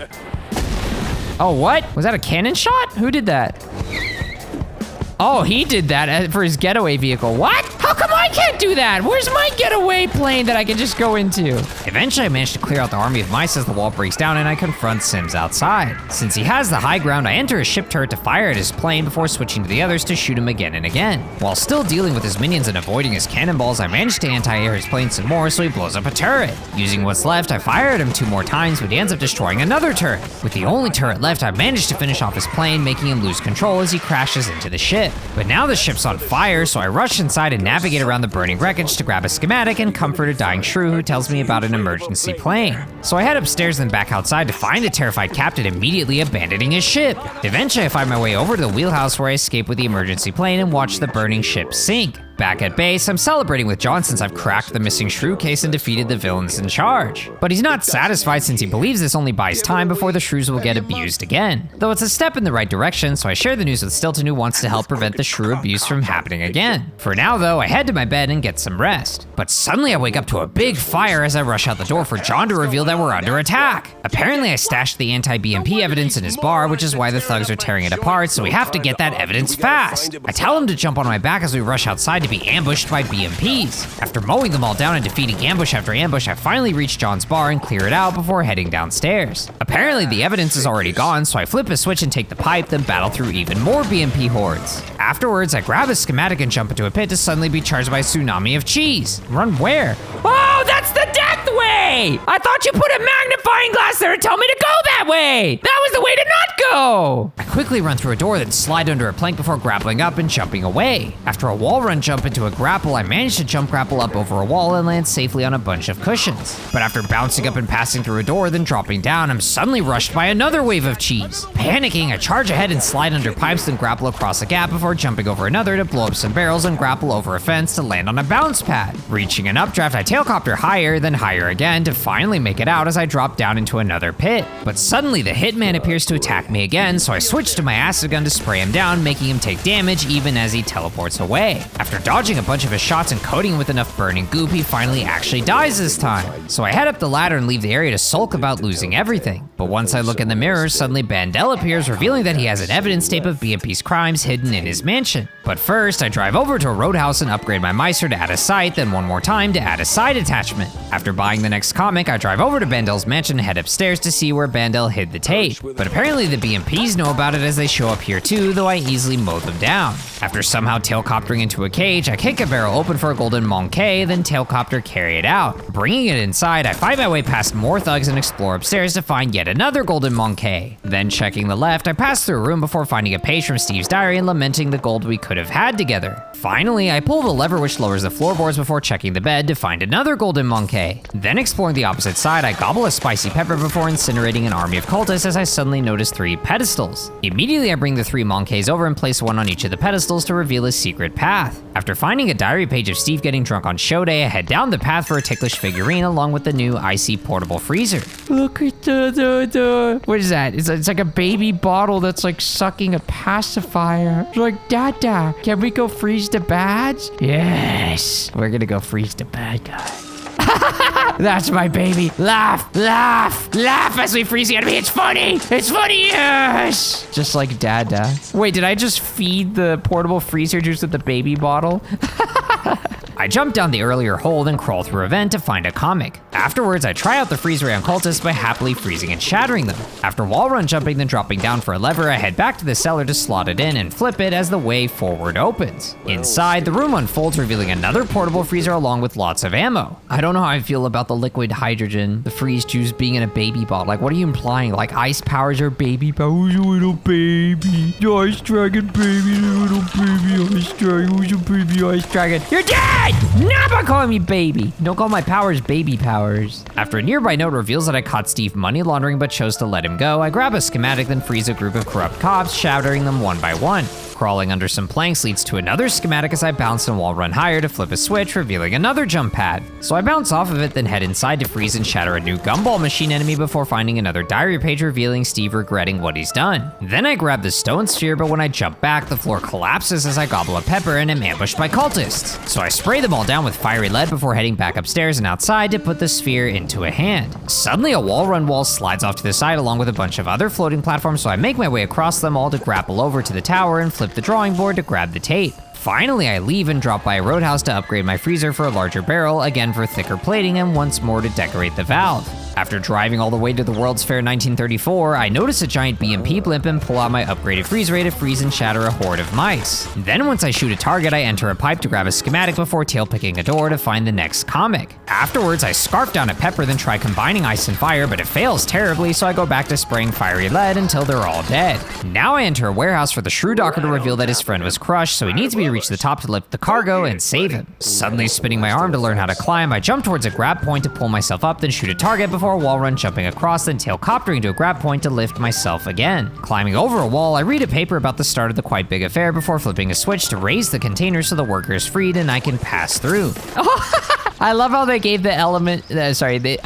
Oh, what? Was that a cannon shot? Who did that? Oh, he did that for his getaway vehicle. What? How come I can't do that? Where's my getaway plane that I can just go into? Eventually, I managed to clear out the army of mice as the wall breaks down and I confront Sims outside. Since he has the high ground, I enter a ship turret to fire at his plane before switching to the others to shoot him again and again. While still dealing with his minions and avoiding his cannonballs, I managed to anti-air his plane some more so he blows up a turret. Using what's left, I fire at him 2 more times, but he ends up destroying another turret. With the only turret left, I managed to finish off his plane, making him lose control as he crashes into the ship. But now the ship's on fire, so I rush inside and navigate navigate around the burning wreckage to grab a schematic and comfort a dying shrew who tells me about an emergency plane. So I head upstairs and back outside to find a terrified captain immediately abandoning his ship. Eventually I find my way over to the wheelhouse where I escape with the emergency plane and watch the burning ship sink. Back at base, I'm celebrating with John since I've cracked the missing shrew case and defeated the villains in charge. But he's not satisfied since he believes this only buys time before the shrews will get abused again. Though it's a step in the right direction, so I share the news with Stilton who wants to help prevent the shrew abuse from happening again. For now though, I head to my bed and get some rest. But suddenly I wake up to a big fire as I rush out the door for John to reveal that we're under attack. Apparently I stashed the anti-BMP evidence in his bar, which is why the thugs are tearing it apart, so we have to get that evidence fast. I tell him to jump on my back as we rush outside to be ambushed by BMPs. After mowing them all down and defeating ambush after ambush, I finally reach John's bar and clear it out before heading downstairs. Apparently the evidence is already gone, so I flip a switch and take the pipe, then battle through even more BMP hordes. Afterwards, I grab a schematic and jump into a pit to suddenly be charged by a tsunami of cheese. Run where? Oh, that's the death way! I thought you put a magnifying glass there to tell me to go that way! That was the way to not go! I quickly run through a door, then slide under a plank before grappling up and jumping away. After a wall run jump into a grapple, I managed to jump grapple up over a wall and land safely on a bunch of cushions. But after bouncing up and passing through a door, then dropping down, I'm suddenly rushed by another wave of cheese. Panicking, I charge ahead and slide under pipes, then grapple across a gap before jumping over another to blow up some barrels and grapple over a fence to land on a bounce pad. Reaching an updraft, I tailcopter higher, then higher again to finally make it out as I drop down into another pit. But suddenly the hitman appears to attack me again, so I switch to my acid gun to spray him down, making him take damage even as he teleports away. After dodging a bunch of his shots and coating him with enough burning goop, he finally actually dies this time. So I head up the ladder and leave the area to sulk about losing everything. But once I look in the mirror, suddenly Bandel appears, revealing that he has an evidence tape of BMP's crimes hidden in his mansion. But first, I drive over to a roadhouse and upgrade my Meister to add a sight, then one more time to add a side attachment. After buying the next comic, I drive over to Bandel's mansion and head upstairs to see where Bandel hid the tape. But apparently the BMPs know about it as they show up here too, though I easily mow them down. After somehow tailcoptering into a cage, I kick a barrel open for a golden monkey, then tailcopter carry it out. Bringing it inside, I fight my way past more thugs and explore upstairs to find yet another golden monkey. Then checking the left, I pass through a room before finding a page from Steve's diary and lamenting the gold we could have had together. Finally, I pull the lever which lowers the floorboards before checking the bed to find another golden monkey. Then exploring the opposite side, I gobble a spicy pepper before incinerating an army of cultists as I suddenly notice 3 pedestals. Immediately I bring the 3 monkeys over and place one on each of the pedestals to reveal a secret path. After finding a diary page of Steve getting drunk on show day, I head down the path for a ticklish figurine along with the new icy portable freezer. Look at the what is that? It's like a baby bottle that's like sucking a pacifier. It's like, Dada, can we go freeze the bads? Yes, we're gonna go freeze the bad guy. That's my baby. Laugh, laugh, laugh as we freeze the enemy. It's funny. It's funny, yes. Just like Dada. Wait, did I just feed the portable freezer juice with the baby bottle? I jump down the earlier hole, then crawl through a vent to find a comic. Afterwards, I try out the freeze ray on cultists by happily freezing and shattering them. After wall run jumping, then dropping down for a lever, I head back to the cellar to slot it in and flip it as the way forward opens. Inside, the room unfolds, revealing another portable freezer along with lots of ammo. I don't know how I feel about the liquid hydrogen, the freeze juice being in a baby bottle. Like, what are you implying? Like, ice powers are baby powers, a little baby. The ice dragon baby, little baby ice dragon, who's a baby ice dragon? You're dead! Not by calling me baby. Don't call my powers baby powers. After a nearby note reveals that I caught Steve money laundering but chose to let him go, I grab a schematic then freeze a group of corrupt cops, shattering them one by one. Crawling under some planks leads to another schematic as I bounce and wall run higher to flip a switch, revealing another jump pad. So I bounce off of it, then head inside to freeze and shatter a new gumball machine enemy before finding another diary page revealing Steve regretting what he's done. Then I grab the stone sphere, but when I jump back, the floor collapses as I gobble a pepper and am ambushed by cultists. So I spray them all down with fiery lead before heading back upstairs and outside to put the sphere into a hand. Suddenly a wall run wall slides off to the side along with a bunch of other floating platforms, so I make my way across them all to grapple over to the tower and flip the drawing board to grab the tape. Finally, I leave and drop by a roadhouse to upgrade my freezer for a larger barrel, again for thicker plating and once more to decorate the valve. After driving all the way to the World's Fair 1934, I notice a giant BMP blimp and pull out my upgraded freeze ray to freeze and shatter a horde of mice. Then once I shoot a target, I enter a pipe to grab a schematic before tailpicking a door to find the next comic. Afterwards, I scarf down a pepper, then try combining ice and fire, but it fails terribly, so I go back to spraying fiery lead until they're all dead. Now I enter a warehouse for the Shrew Docker to reveal that his friend was crushed, so he needs me to reach the top to lift the cargo and save him. Suddenly spinning my arm to learn how to climb, I jump towards a grab point to pull myself up, then shoot a target before a wall run jumping across, then tailcoptering to a grab point to lift myself again. Climbing over a wall, I read a paper about the start of the Quite Big Affair before flipping a switch to raise the container so the worker is freed and I can pass through. I love how they gave the I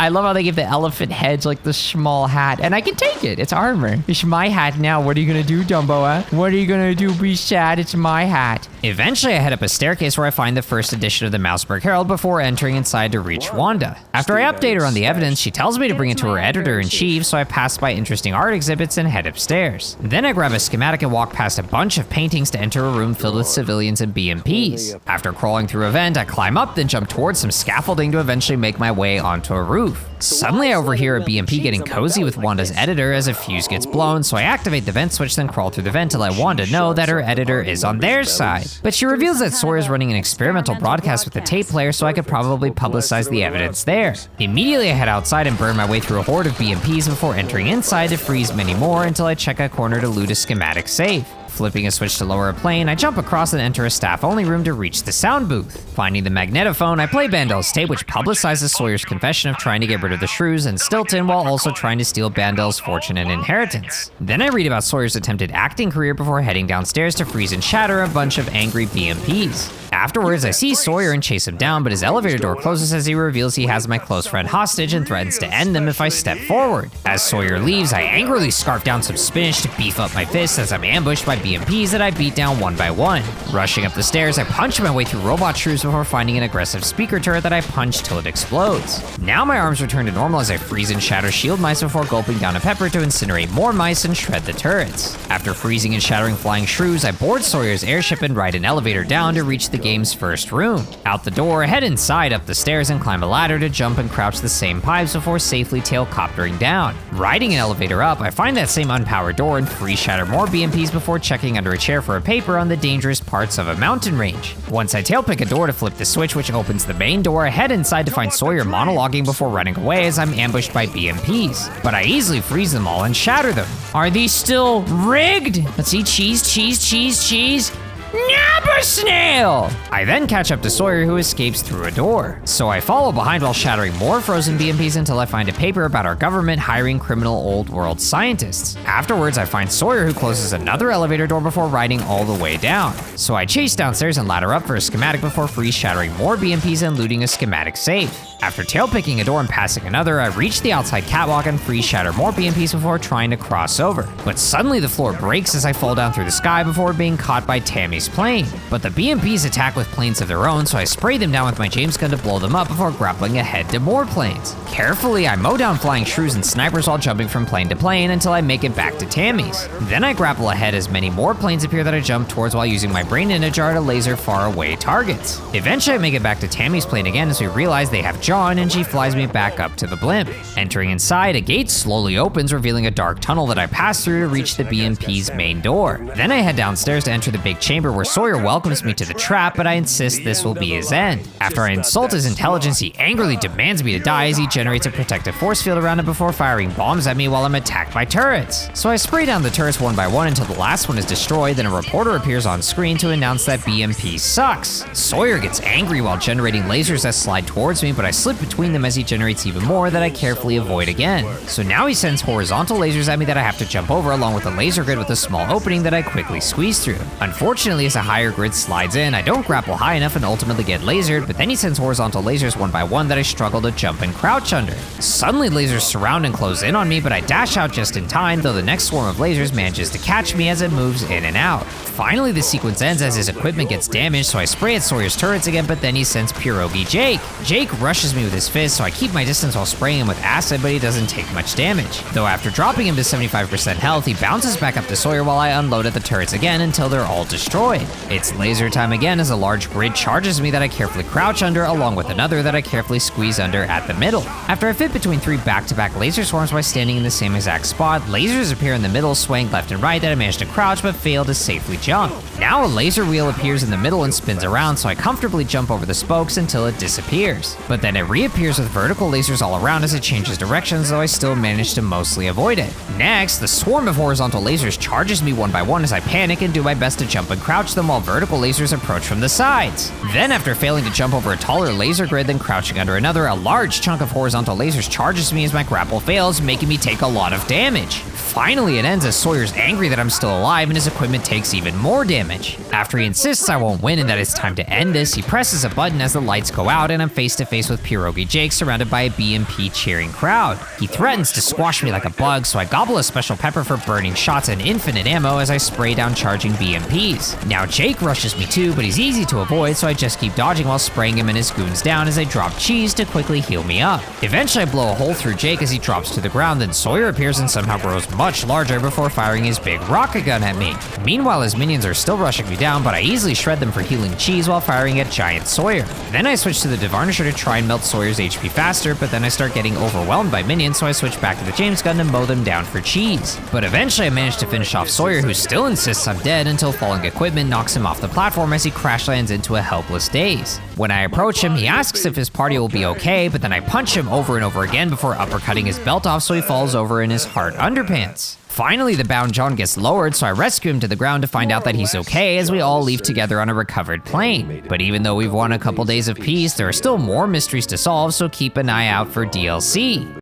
love how they gave the elephant heads like the small hat, and I can take it. It's armor. It's my hat now. What are you gonna do, Dumbo? Huh? What are you gonna do? Be sad. It's my hat. Eventually, I head up a staircase where I find the first edition of the Mouseburg Herald before entering inside to reach Wanda. After I update her on the evidence, she tells me to bring it to her editor-in-chief, so I pass by interesting art exhibits and head upstairs. Then I grab a schematic and walk past a bunch of paintings to enter a room filled with civilians and BMPs. After crawling through a vent, I climb up, then jump towards some scaffolding to eventually make my way onto a roof. Suddenly I overhear a BMP getting cozy with Wanda's editor as a fuse gets blown, so I activate the vent switch, then crawl through the vent to let Wanda know that her editor is on their side. But she reveals that Sawyer's running an experimental broadcast with the tape player, so I could probably publicize the evidence there. Immediately I head outside and burn my way through a horde of BMPs before entering inside to freeze many more until I check a corner to loot a schematic safe. Flipping a switch to lower a plane, I jump across and enter a staff-only room to reach the sound booth. Finding the magnetophone, I play Bandel's tape, which publicizes Sawyer's confession of trying to get rid of the shrews and Stilton while also trying to steal Bandel's fortune and inheritance. Then I read about Sawyer's attempted acting career before heading downstairs to freeze and shatter a bunch of angry BMPs. Afterwards, I see Sawyer and chase him down, but his elevator door closes as he reveals he has my close friend hostage and threatens to end them if I step forward. As Sawyer leaves, I angrily scarf down some spinach to beef up my fists as I'm ambushed by BMPs that I beat down one by one. Rushing up the stairs, I punch my way through robot shrews before finding an aggressive speaker turret that I punch till it explodes. Now my arms return to normal as I freeze and shatter shield mice before gulping down a pepper to incinerate more mice and shred the turrets. After freezing and shattering flying shrews, I board Sawyer's airship and ride an elevator down to reach the game's first room. Out the door, head inside, up the stairs, and climb a ladder to jump and crouch the same pipes before safely tailcoptering down. Riding an elevator up, I find that same unpowered door and freeze shatter more BMPs before checking under a chair for a paper on the dangerous parts of a mountain range. Once I tailpick a door to flip the switch which opens the main door, I head inside to find Sawyer monologuing before running away as I'm ambushed by BMPs. But I easily freeze them all and shatter them. Are these still rigged? Let's see, cheese, cheese, cheese, cheese. Nabber snail! I then catch up to Sawyer, who escapes through a door. So I follow behind while shattering more frozen BMPs until I find a paper about our government hiring criminal old world scientists. Afterwards, I find Sawyer, who closes another elevator door before riding all the way down. So I chase downstairs and ladder up for a schematic before freeze shattering more BMPs and looting a schematic safe. After tailpicking a door and passing another, I reach the outside catwalk and freeze shatter more BMPs before trying to cross over. But suddenly the floor breaks as I fall down through the sky before being caught by Tammy's plane. But the BMPs attack with planes of their own, so I spray them down with my James gun to blow them up before grappling ahead to more planes. Carefully, I mow down flying shrews and snipers while jumping from plane to plane until I make it back to Tammy's. Then I grapple ahead as many more planes appear that I jump towards while using my brain in a jar to laser far away targets. Eventually, I make it back to Tammy's plane again as we realize they have John, and she flies me back up to the blimp. Entering inside, a gate slowly opens, revealing a dark tunnel that I pass through to reach the BMP's main door. Then I head downstairs to enter the big chamber where Sawyer welcomes me to the trap, but I insist this will be his end. After I insult his intelligence, he angrily demands me to die as he generates a protective force field around him before firing bombs at me while I'm attacked by turrets. So I spray down the turrets one by one until the last one is destroyed, then a reporter appears on screen to announce that BMP sucks. Sawyer gets angry while generating lasers that slide towards me, but I slip between them as he generates even more that I carefully avoid again. So now he sends horizontal lasers at me that I have to jump over, along with a laser grid with a small opening that I quickly squeeze through. Unfortunately, as a higher grid slides in, I don't grapple high enough and ultimately get lasered, but then he sends horizontal lasers one by one that I struggle to jump and crouch under. Suddenly lasers surround and close in on me, but I dash out just in time, though the next swarm of lasers manages to catch me as it moves in and out. Finally, the sequence ends as his equipment gets damaged, so I spray at Sawyer's turrets again, but then he sends Pierogi Jake. Jake rushes me with his fist, so I keep my distance while spraying him with acid, but he doesn't take much damage. Though after dropping him to 75% health, he bounces back up to Sawyer while I unload at the turrets again until they're all destroyed. It's It's laser time again as a large grid charges me that I carefully crouch under, along with another that I carefully squeeze under at the middle. After I fit between 3 back-to-back laser swarms by standing in the same exact spot, lasers appear in the middle, swaying left and right that I managed to crouch but failed to safely jump. Now a laser wheel appears in the middle and spins around, so I comfortably jump over the spokes until it disappears. But then it reappears with vertical lasers all around as it changes directions, though I still manage to mostly avoid it. Next, the swarm of horizontal lasers charges me one by one as I panic and do my best to jump and crouch them while vertical lasers approach from the sides. Then after failing to jump over a taller laser grid then crouching under another, a large chunk of horizontal lasers charges me as my grapple fails, making me take a lot of damage. Finally, it ends as Sawyer's angry that I'm still alive and his equipment takes even more damage. After he insists I won't win and that it's time to end this, he presses a button as the lights go out and I'm face to face with Pierogi Jake surrounded by a BMP cheering crowd. He threatens to squash me like a bug, so I gobble a special pepper for burning shots and infinite ammo as I spray down charging BMPs. Now Jake rushes me too, but he's easy to avoid, so I just keep dodging while spraying him and his goons down as they drop cheese to quickly heal me up. Eventually I blow a hole through Jake as he drops to the ground, then Sawyer appears and somehow grows much larger before firing his big rocket gun at me. Meanwhile, his minions are still rushing me down, but I easily shred them for healing cheese while firing at giant Sawyer. Then I switch to the Devarnisher to try and melt Sawyer's HP faster, but then I start getting overwhelmed by minions, so I switch back to the James gun to mow them down for cheese. But eventually I manage to finish off Sawyer, who still insists I'm dead until falling equipment knocks him off the platform as he crash lands into a helpless daze. When I approach him, he asks if his party will be okay, but then I punch him over and over again before uppercutting his belt off so he falls over in his heart underpants. Finally, the bound John gets lowered, so I rescue him to the ground to find out that he's okay as we all leave together on a recovered plane. But even though we've won a couple days of peace, there are still more mysteries to solve, so keep an eye out for DLC.